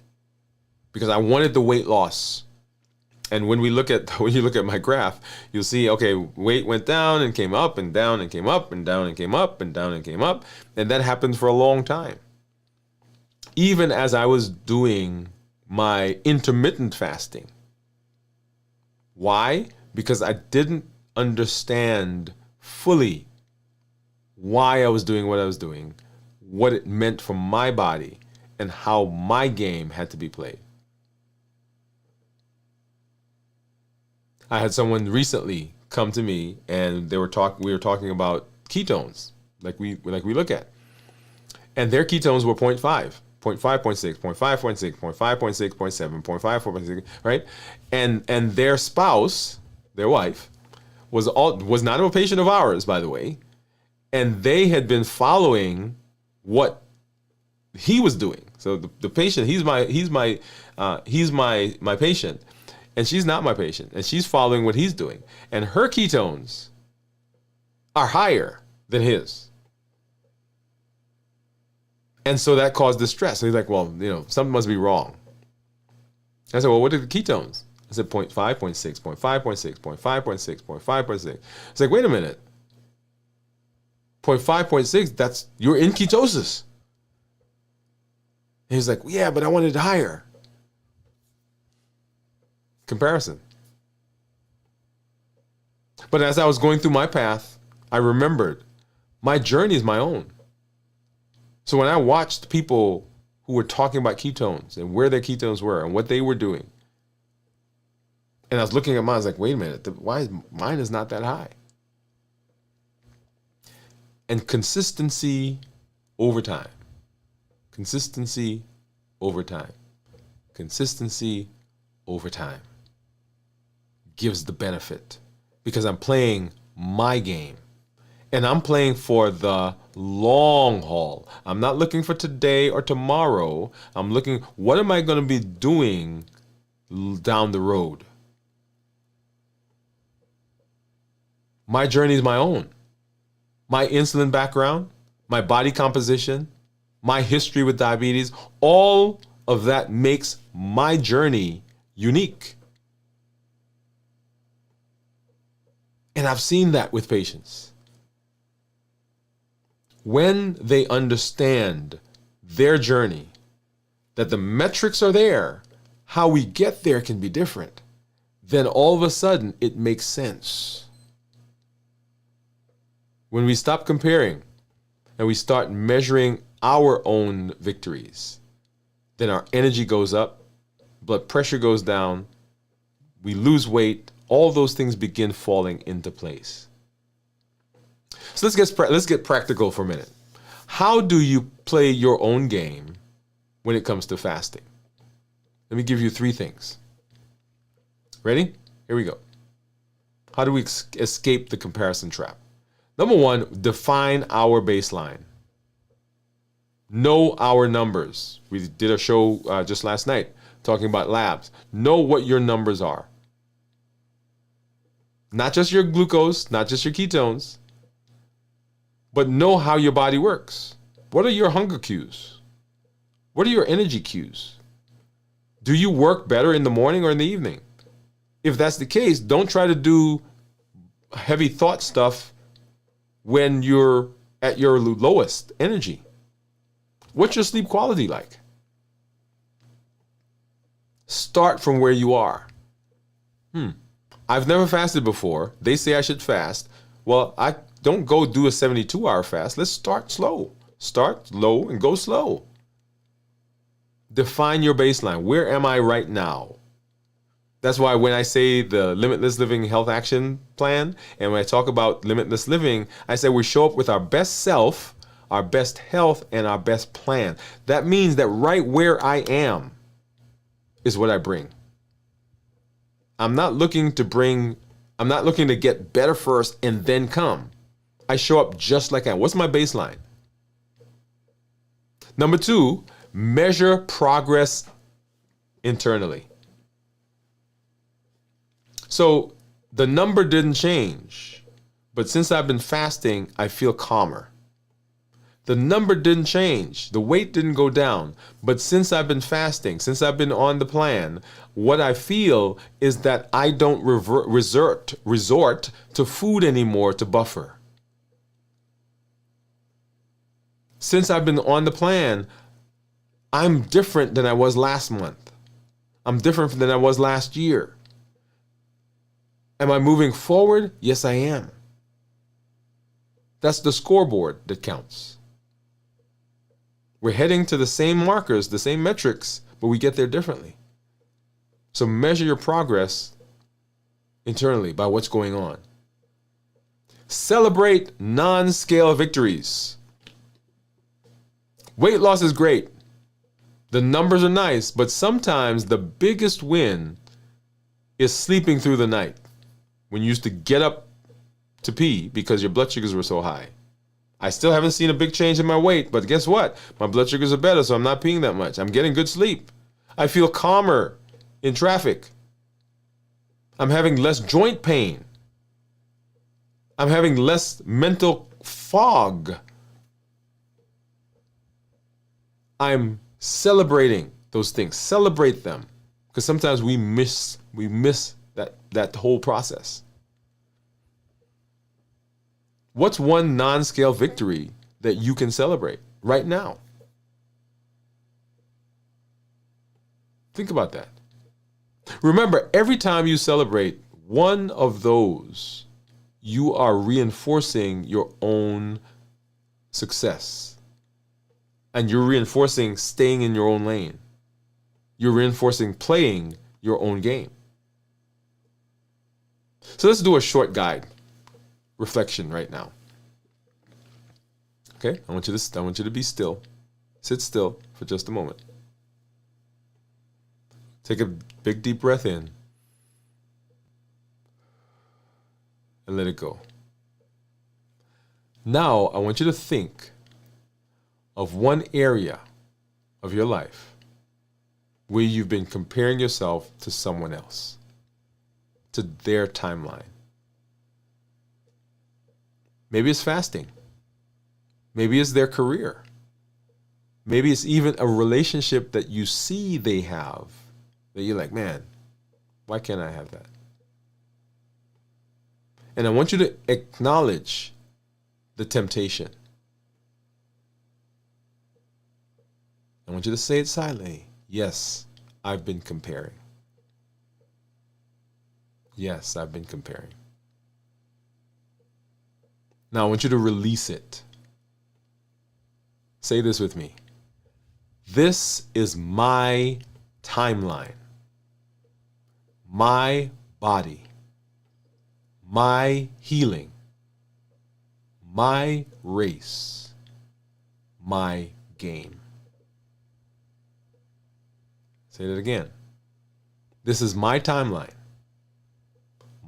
A: because I wanted the weight loss. And when you look at my graph, you'll see, okay, weight went down and came up and down and came up and down and came up and down and came up. And that happened for a long time. Even as I was doing my intermittent fasting. Why? Because I didn't understand fully why I was doing what I was doing, what it meant for my body, and how my game had to be played. I had someone recently come to me and we were talking about ketones, like we look at. And their ketones were 0.5, 0.5, 0.6, 0.5, 0.6, 0.5, 0.6, 0.7, 0.5, 4.6, right? And their spouse, their wife, was not a patient of ours, by the way, and they had been following what he was doing. So the patient, he's my patient. And she's not my patient, and she's following what he's doing. And her ketones are higher than his. And so that caused distress. So he's like, well, something must be wrong. I said, well, what are the ketones? I said 0.5, 0.6, 0.5, 0.6, 0.5, 0.6, 0.5, 0.6. It's like, wait a minute. 0.5, 0.6, you're in ketosis. And he's like, yeah, but I wanted it higher. Comparison. But as I was going through my path, I remembered my journey is my own. So when I watched people who were talking about ketones and where their ketones were and what they were doing, and I was looking at mine, I was like, wait a minute, why is mine is not that high? And consistency over time. Consistency over time. Consistency over time gives the benefit, because I'm playing my game and I'm playing for the long haul. I'm not looking for today or tomorrow. I'm looking, what am I going to be doing down the road? My journey is my own. My insulin background, my body composition, my history with diabetes, all of that makes my journey unique. And I've seen that with patients. When they understand their journey, that the metrics are there, how we get there can be different, then all of a sudden it makes sense. When we stop comparing and we start measuring our own victories, then our energy goes up, blood pressure goes down, we lose weight, all those things begin falling into place. So let's get practical for a minute. How do you play your own game when it comes to fasting? Let me give you 3 things. Ready? Here we go. How do we escape the comparison trap? Number 1, define our baseline. Know our numbers. We did a show just last night talking about labs. Know what your numbers are. Not just your glucose, not just your ketones, but know how your body works. What are your hunger cues? What are your energy cues? Do you work better in the morning or in the evening? If that's the case, don't try to do heavy thought stuff when you're at your lowest energy. What's your sleep quality like? Start from where you are. I've never fasted before. They say I should fast. Well, I don't go do a 72-hour fast. Let's start slow. Start low and go slow. Define your baseline. Where am I right now? That's why when I say the Limitless Living Health Action Plan, and when I talk about limitless living, I say we show up with our best self, our best health, and our best plan. That means that right where I am is what I bring. I'm not looking to get better first and then come. I show up just like I am. What's my baseline? Number 2, measure progress internally. So the number didn't change, but since I've been fasting, I feel calmer. The number didn't change. The weight didn't go down. But since I've been fasting, since I've been on the plan, what I feel is that I don't resort to food anymore to buffer. Since I've been on the plan, I'm different than I was last month. I'm different than I was last year. Am I moving forward? Yes, I am. That's the scoreboard that counts. We're heading to the same markers, the same metrics, but we get there differently. So measure your progress internally by what's going on. Celebrate non-scale victories. Weight loss is great. The numbers are nice, but sometimes the biggest win is sleeping through the night when you used to get up to pee because your blood sugars were so high. I still haven't seen a big change in my weight, but guess what? My blood sugars are better, so I'm not peeing that much. I'm getting good sleep. I feel calmer in traffic. I'm having less joint pain. I'm having less mental fog. I'm celebrating those things. Celebrate them. Because sometimes we miss that whole process. What's one non-scale victory that you can celebrate right now? Think about that. Remember, every time you celebrate one of those, you are reinforcing your own success. And you're reinforcing staying in your own lane. You're reinforcing playing your own game. So let's do a short guide reflection right now. Okay, I want you to be still. Sit still for just a moment. Take a big deep breath in and let it go. Now, I want you to think of one area of your life where you've been comparing yourself to someone else, to their timeline. Maybe it's fasting. Maybe it's their career. Maybe it's even a relationship that you see they have that you're like, man, why can't I have that? And I want you to acknowledge the temptation. I want you to say it silently. Yes, I've been comparing. Yes, I've been comparing. Now I want you to release it. Say this with me. This is my timeline, my body, my healing, my race, my game. Say that again. This is my timeline,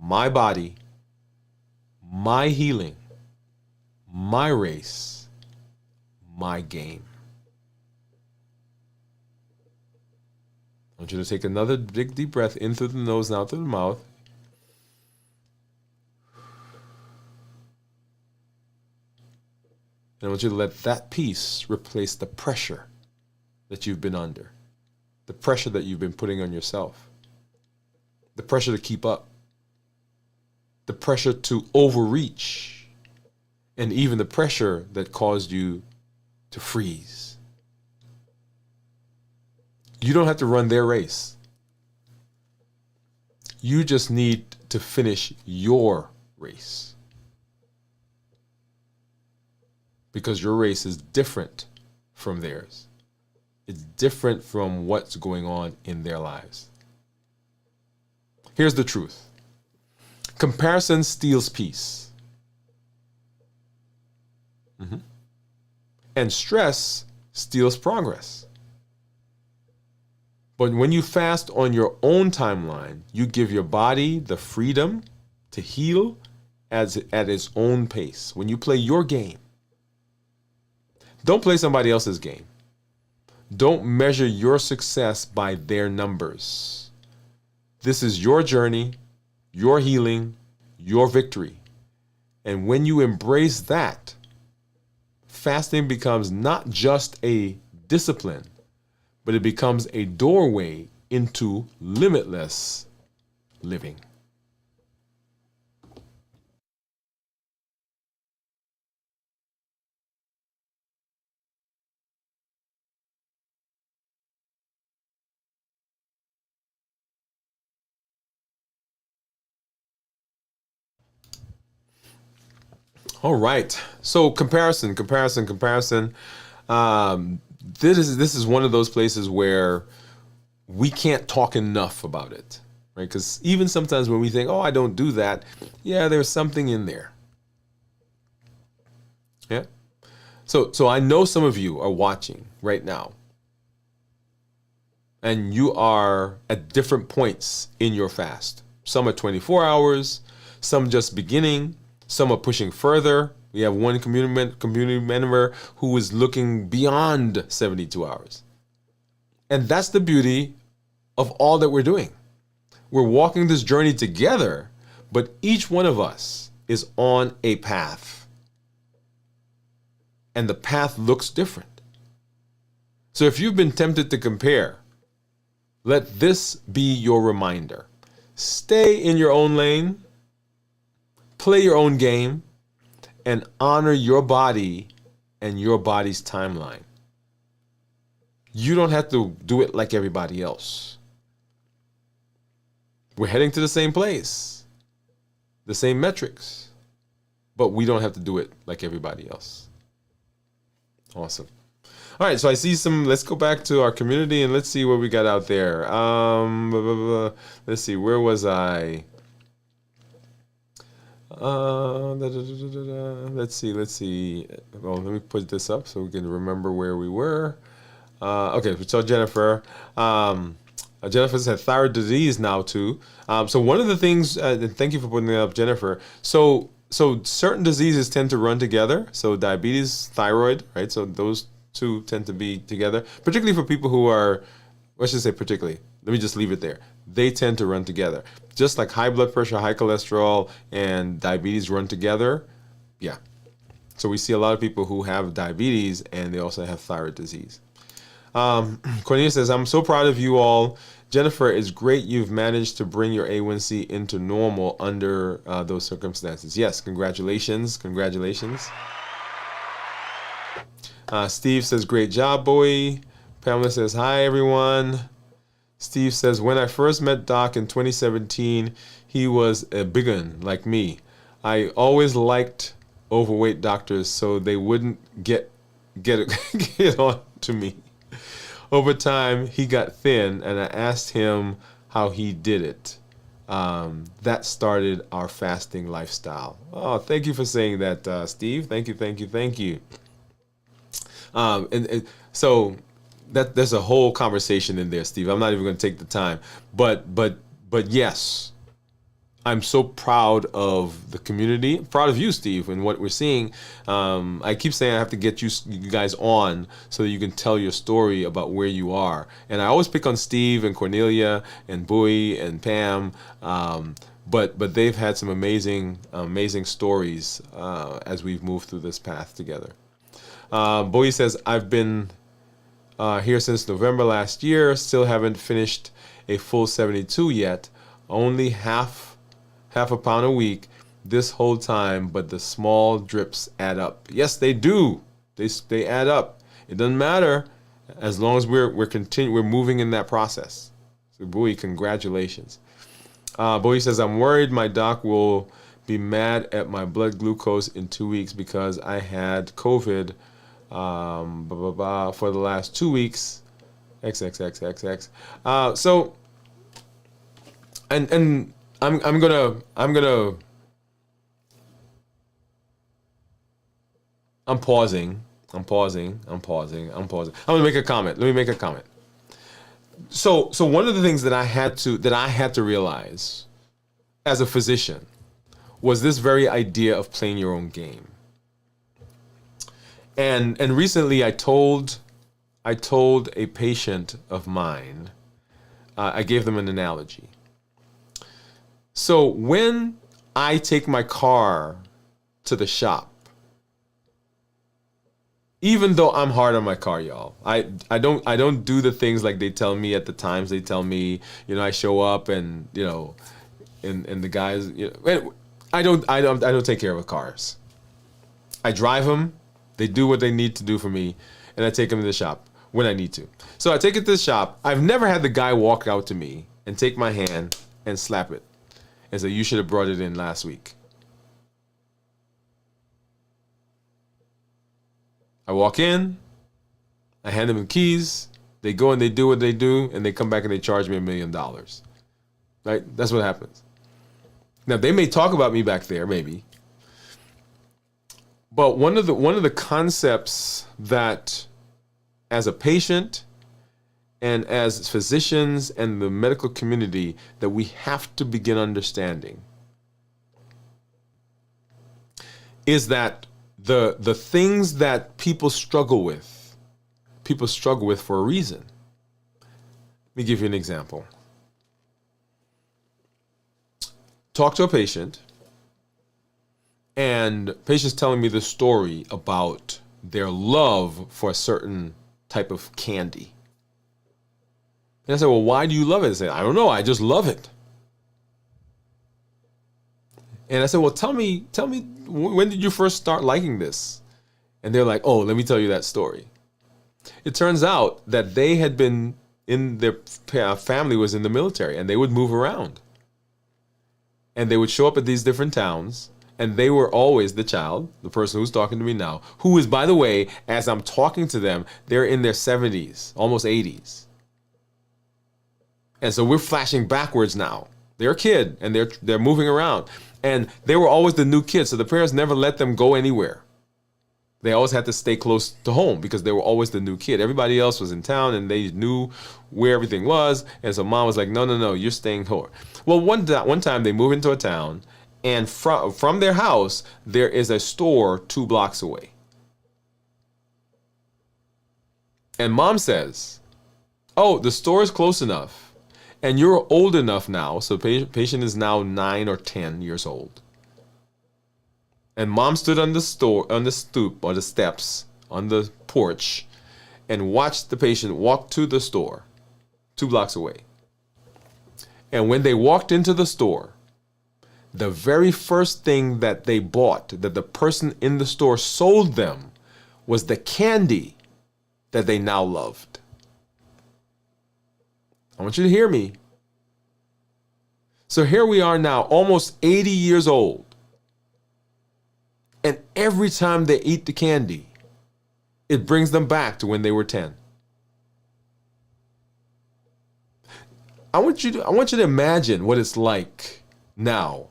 A: my body, my healing, my race, my game. I want you to take another big deep breath in through the nose and out through the mouth. And I want you to let that peace replace the pressure that you've been under, the pressure that you've been putting on yourself, the pressure to keep up, the pressure to overreach, and even the pressure that caused you to freeze. You don't have to run their race. You just need to finish your race. Because your race is different from theirs. It's different from what's going on in their lives. Here's the truth. Comparison steals peace. And stress steals progress. But when you fast on your own timeline, you give your body the freedom to heal at its own pace. When you play your game, don't play somebody else's game. Don't measure your success by their numbers. This is your journey, your healing, your victory. And when you embrace that, fasting becomes not just a discipline, but it becomes a doorway into limitless living. All right. So comparison. This is one of those places where we can't talk enough about it, right? Because even sometimes when we think, "Oh, I don't do that," yeah, there's something in there. Yeah. So I know some of you are watching right now, and you are at different points in your fast. Some are 24 hours, some just beginning, some are pushing further. We have one community member who is looking beyond 72 hours. And that's the beauty of all that we're doing. We're walking this journey together, but each one of us is on a path. And the path looks different. So if you've been tempted to compare, let this be your reminder. Stay in your own lane, play your own game, and honor your body and your body's timeline. You don't have to do it like everybody else. We're heading to the same place, the same metrics, but we don't have to do it like everybody else. Awesome. All right, so I see some. Let's go back to our community and let's see what we got out there. Let's see, where was I? Let's see. Well, let me put this up so we can remember where we were. Okay, we saw Jennifer. Jennifer's had thyroid disease now too. So one of the things, and thank you for putting that up, Jennifer. So certain diseases tend to run together. So diabetes, thyroid, right? So those two tend to be together, particularly for people who are, I should say particularly, let me just leave it there. They tend to run together. Just like high blood pressure, high cholesterol, and diabetes run together. Yeah. So we see a lot of people who have diabetes and they also have thyroid disease. Cornelia says, I'm so proud of you all. Jennifer, it's great you've managed to bring your A1C into normal under those circumstances. Yes, congratulations. Steve says, great job, boy. Pamela says, hi, everyone. Steve says, when I first met Doc in 2017, he was a big one like me. I always liked overweight doctors so they wouldn't get on to me. Over time, he got thin, and I asked him how he did it. That started our fasting lifestyle. Oh, thank you for saying that, Steve. Thank you. So there's a whole conversation in there, Steve. I'm not even going to take the time, but yes, I'm so proud of the community. Proud of you, Steve, and what we're seeing. I keep saying I have to get you guys on so that you can tell your story about where you are. And I always pick on Steve and Cornelia and Bowie and Pam, but they've had some amazing stories as we've moved through this path together. Bowie says, I've been here since November last year. Still haven't finished a full 72 yet. Only half a pound a week this whole time, but the small drips add up. Yes, they do. They add up. It doesn't matter as long as we're moving in that process. So, Bowie, congratulations. Bowie says, I'm worried my doc will be mad at my blood glucose in 2 weeks because I had COVID for the last 2 weeks. XXXXX. So, and I'm pausing. I'm gonna make a comment. Let me make a comment. So one of the things that I had to realize as a physician was this very idea of playing your own game. And recently I told a patient of mine, I gave them an analogy. So when I take my car to the shop, Even though I'm hard on my car, y'all. I don't do the things like they tell me at the times they tell me, I show up and, and the guys, I don't take care of cars. I drive them, they do what they need to do for me, and I take them to the shop when I need to. So I take it to the shop. I've never had the guy walk out to me and take my hand and slap it and say, "You should have brought it in last week." I walk in, I hand them the keys, they go and they do what they do, and they come back and they charge me $1 million. Right? That's what happens. Now they may talk about me back there, maybe. But one of the concepts that as a patient and as physicians and the medical community that we have to begin understanding is that the things that people struggle with for a reason. Let me give you an example. Talk to a patient, and patient's telling me the story about their love for a certain type of candy. And I said, "Well, why do you love it?" They say, "I don't know, I just love it." And I said, "Well, tell me, when did you first start liking this?" And they're like, "Oh, let me tell you that story." It turns out that they had been their family was in the military, and they would move around. And they would show up at these different towns, and they were always the child, the person who's talking to me now, who is, by the way, as I'm talking to them, they're in their 70s, almost 80s. And so we're flashing backwards now. They're a kid, and they're moving around. And they were always the new kids, so the parents never let them go anywhere. They always had to stay close to home because they were always the new kid. Everybody else was in town, and they knew where everything was. And so mom was like, no, you're staying here. Well, one time they move into a town, and from their house, there is a store 2 blocks away. And mom says, "Oh, the store is close enough. And you're old enough now," so patient is now 9 or 10 years old. And mom stood on the stoop or the steps on the porch and watched the patient walk to the store 2 blocks away. And when they walked into the store, the very first thing that they bought, that the person in the store sold them, was the candy that they now loved. I want you to hear me. So here we are now, almost 80 years old. And every time they eat the candy, it brings them back to when they were 10. I want you to imagine what it's like now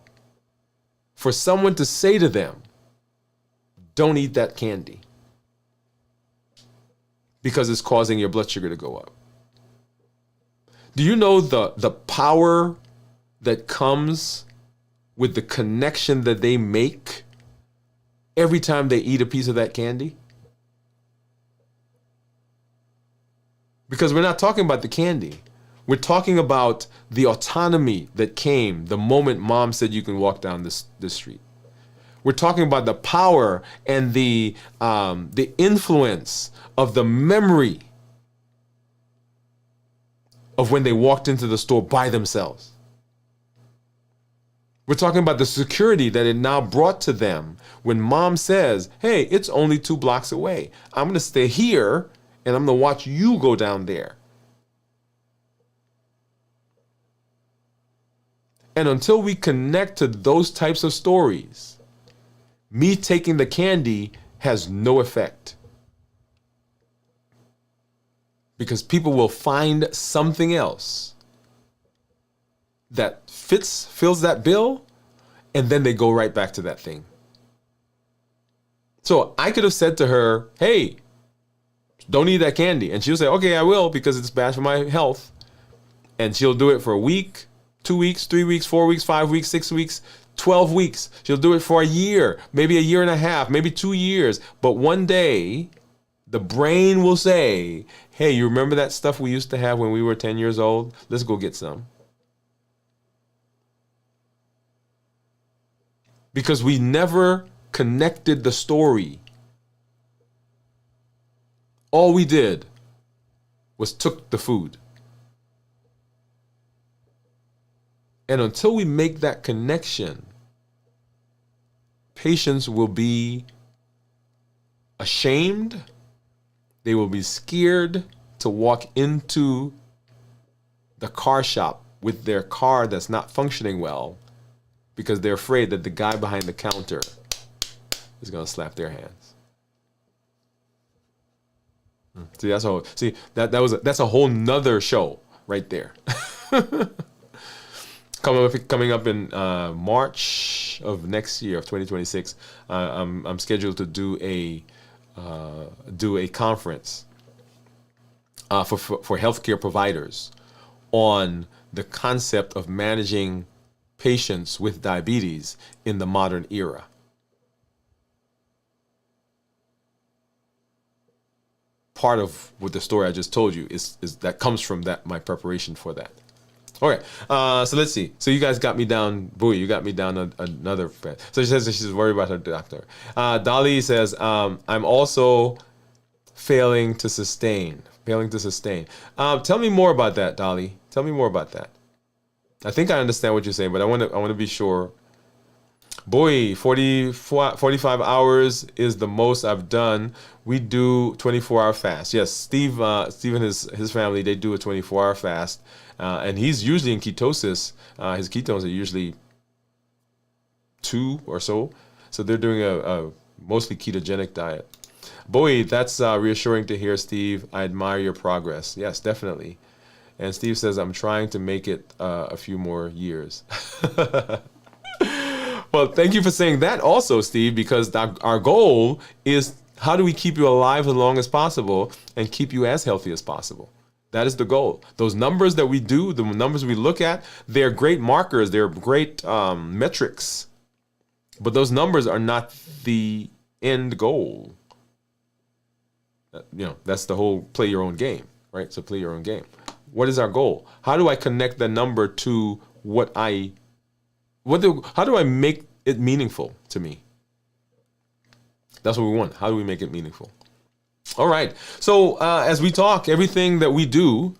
A: for someone to say to them, "Don't eat that candy because it's causing your blood sugar to go up." Do you know the power that comes with the connection that they make every time they eat a piece of that candy? Because we're not talking about the candy. We're talking about the autonomy that came the moment mom said you can walk down this street. We're talking about the power and the influence of the memory of when they walked into the store by themselves. We're talking about the security that it now brought to them when mom says, "Hey, it's only 2 blocks away. I'm going to stay here and I'm going to watch you go down there." And until we connect to those types of stories, me taking the candy has no effect. Because people will find something else that fills that bill, and then they go right back to that thing. So I could have said to her, "Hey, don't eat that candy." And she'll say, "Okay, I will, because it's bad for my health." And she'll do it for a week, 2 weeks, 3 weeks, 4 weeks, 5 weeks, 6 weeks, 12 weeks. She'll do it for a year, maybe a year and a half, maybe 2 years. But one day, the brain will say, "Hey, you remember that stuff we used to have when we were 10 years old? Let's go get some." Because we never connected the story All we did was took the food. And until we make that connection, patients will be ashamed. They will be scared to walk into the car shop with their car that's not functioning well because they're afraid that the guy behind the counter is going to slap their hands. See, that's a whole nother show right there. Coming up in March of next year, of 2026, I'm scheduled to do a conference for healthcare providers on the concept of managing patients with diabetes in the modern era. Part of what the story I just told you is that comes from my preparation for that. All right, so let's see. So you guys got me down, Bowie, you got me down another friend. So she says that she's worried about her doctor. Dolly says, I'm also failing to sustain. Tell me more about that, Dolly. Tell me more about that. I think I understand what you're saying, but I want to be sure. Boy, 45 hours is the most I've done. We do 24-hour fast. Yes, Steve and his family, they do a 24-hour fast. And he's usually in ketosis. His ketones are usually 2 or so. So they're doing a mostly ketogenic diet. Bowie, that's reassuring to hear, Steve. I admire your progress. Yes, definitely. And Steve says, I'm trying to make it a few more years. Well, thank you for saying that also, Steve, because our goal is how do we keep you alive as long as possible and keep you as healthy as possible? That is the goal. Those numbers that we do, the numbers we look at, they're great markers. They're great metrics. But those numbers are not the end goal. That's the whole play your own game, right? So play your own game. What is our goal? How do I connect the number to how do I make it meaningful to me? That's what we want. How do we make it meaningful? All right. So as we talk, everything that we do,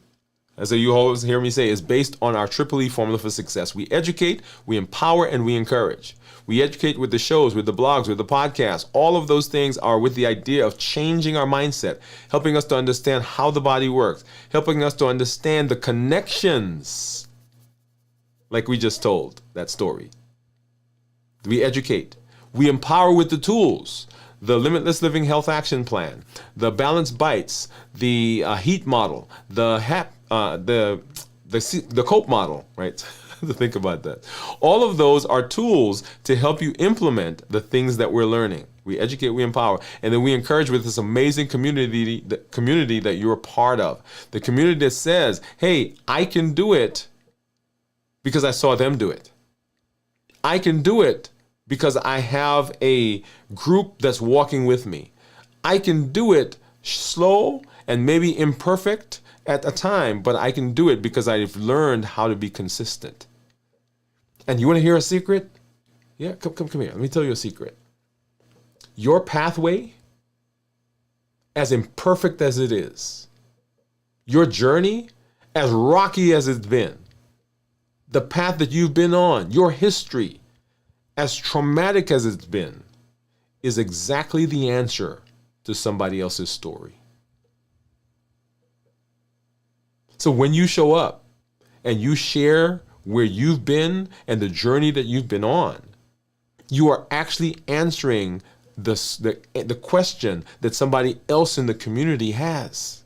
A: as you always hear me say, is based on our Triple E formula for success. We educate, we empower, and we encourage. We educate with the shows, with the blogs, with the podcasts. All of those things are with the idea of changing our mindset, helping us to understand how the body works, helping us to understand the connections, like we just told that story. We educate. We empower with the tools. The Limitless Living Health Action Plan, the Balanced Bites, the HEAT model, the COPE model, right? To think about that. All of those are tools to help you implement the things that we're learning. We educate, we empower, and then we encourage with this amazing community that you're a part of. The community that says, hey, I can do it because I saw them do it. I can do it because I have a group that's walking with me. I can do it slow and maybe imperfect at a time, but I can do it because I've learned how to be consistent. And you want to hear a secret? Yeah, come here. Let me tell you a secret. Your pathway, as imperfect as it is, your journey, as rocky as it's been, the path that you've been on, your history, as traumatic as it's been, is exactly the answer to somebody else's story. So when you show up and you share where you've been and the journey that you've been on, you are actually answering the question that somebody else in the community has.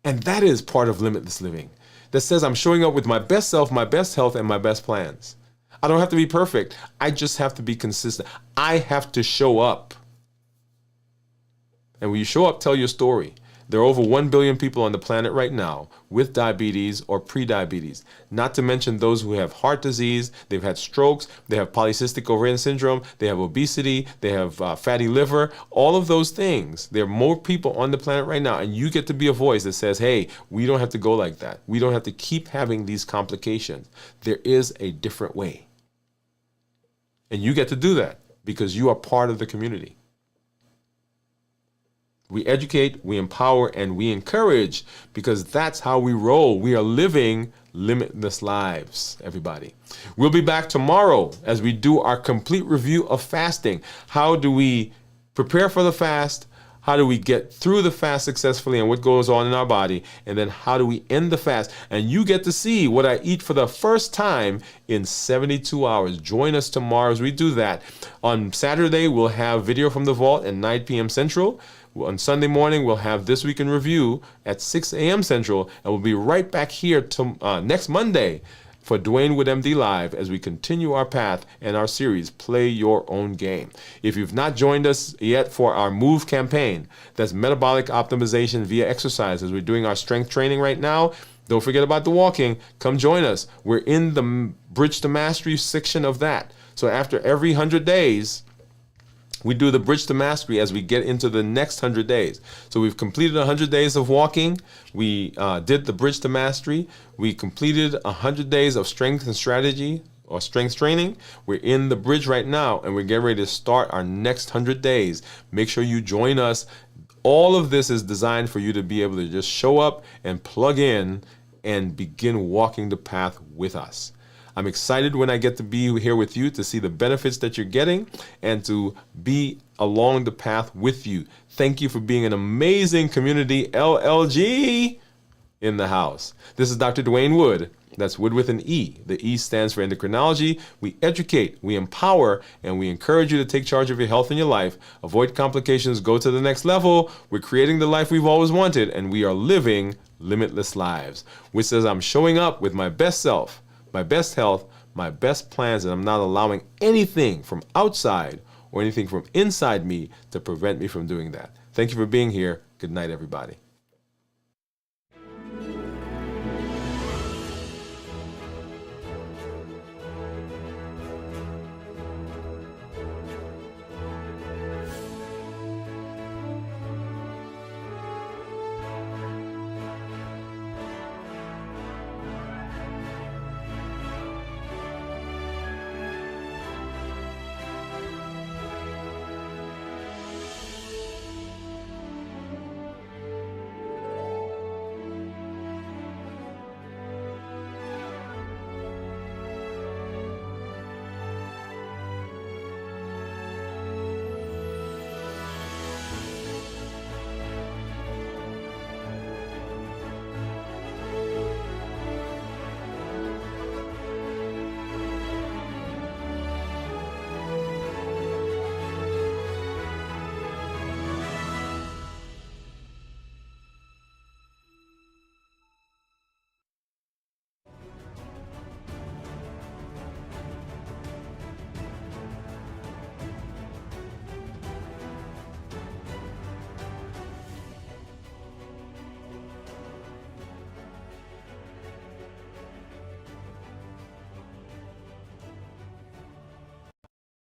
A: And that is part of limitless living. That says I'm showing up with my best self, my best health, and my best plans. I don't have to be perfect. I just have to be consistent. I have to show up. And when you show up, tell your story. There are over 1 billion people on the planet right now with diabetes or pre-diabetes, not to mention those who have heart disease, they've had strokes, they have polycystic ovarian syndrome, they have obesity, they have fatty liver, all of those things. There are more people on the planet right now, and you get to be a voice that says, hey, we don't have to go like that. We don't have to keep having these complications. There is a different way. And you get to do that because you are part of the community. We educate, we empower, and we encourage, because that's how we roll. We are living limitless lives, everybody. We'll be back tomorrow as we do our complete review of fasting. How do we prepare for the fast? How do we get through the fast successfully and what goes on in our body? And then how do we end the fast? And you get to see what I eat for the first time in 72 hours. Join us tomorrow as we do that. On Saturday, we'll have video from the vault at 9 p.m. Central. On Sunday morning, we'll have This Week in Review at 6 a.m. Central. And we'll be right back here next Monday for Dwain Woode MD Live as we continue our path and our series, Play Your Own Game. If you've not joined us yet for our MOVE campaign, that's metabolic optimization via exercise, as we're doing our strength training right now, don't forget about the walking. Come join us. We're in the Bridge to Mastery section of that. So after every 100 days, we do the Bridge to Mastery as we get into the next 100 days. So we've completed 100 days of walking. We did the Bridge to Mastery. We completed 100 days of strength and strategy or strength training. We're in the bridge right now, and we're getting ready to start our next 100 days. Make sure you join us. All of this is designed for you to be able to just show up and plug in and begin walking the path with us. I'm excited when I get to be here with you to see the benefits that you're getting and to be along the path with you. Thank you for being an amazing community. LLG in the house. This is Dr. Dwain Woode. That's Wood with an E. The E stands for endocrinology. We educate, we empower, and we encourage you to take charge of your health and your life. Avoid complications, go to the next level. We're creating the life we've always wanted, and we are living limitless lives. Which says I'm showing up with my best self, my best health, my best plans, and I'm not allowing anything from outside or anything from inside me to prevent me from doing that. Thank you for being here. Good night, everybody.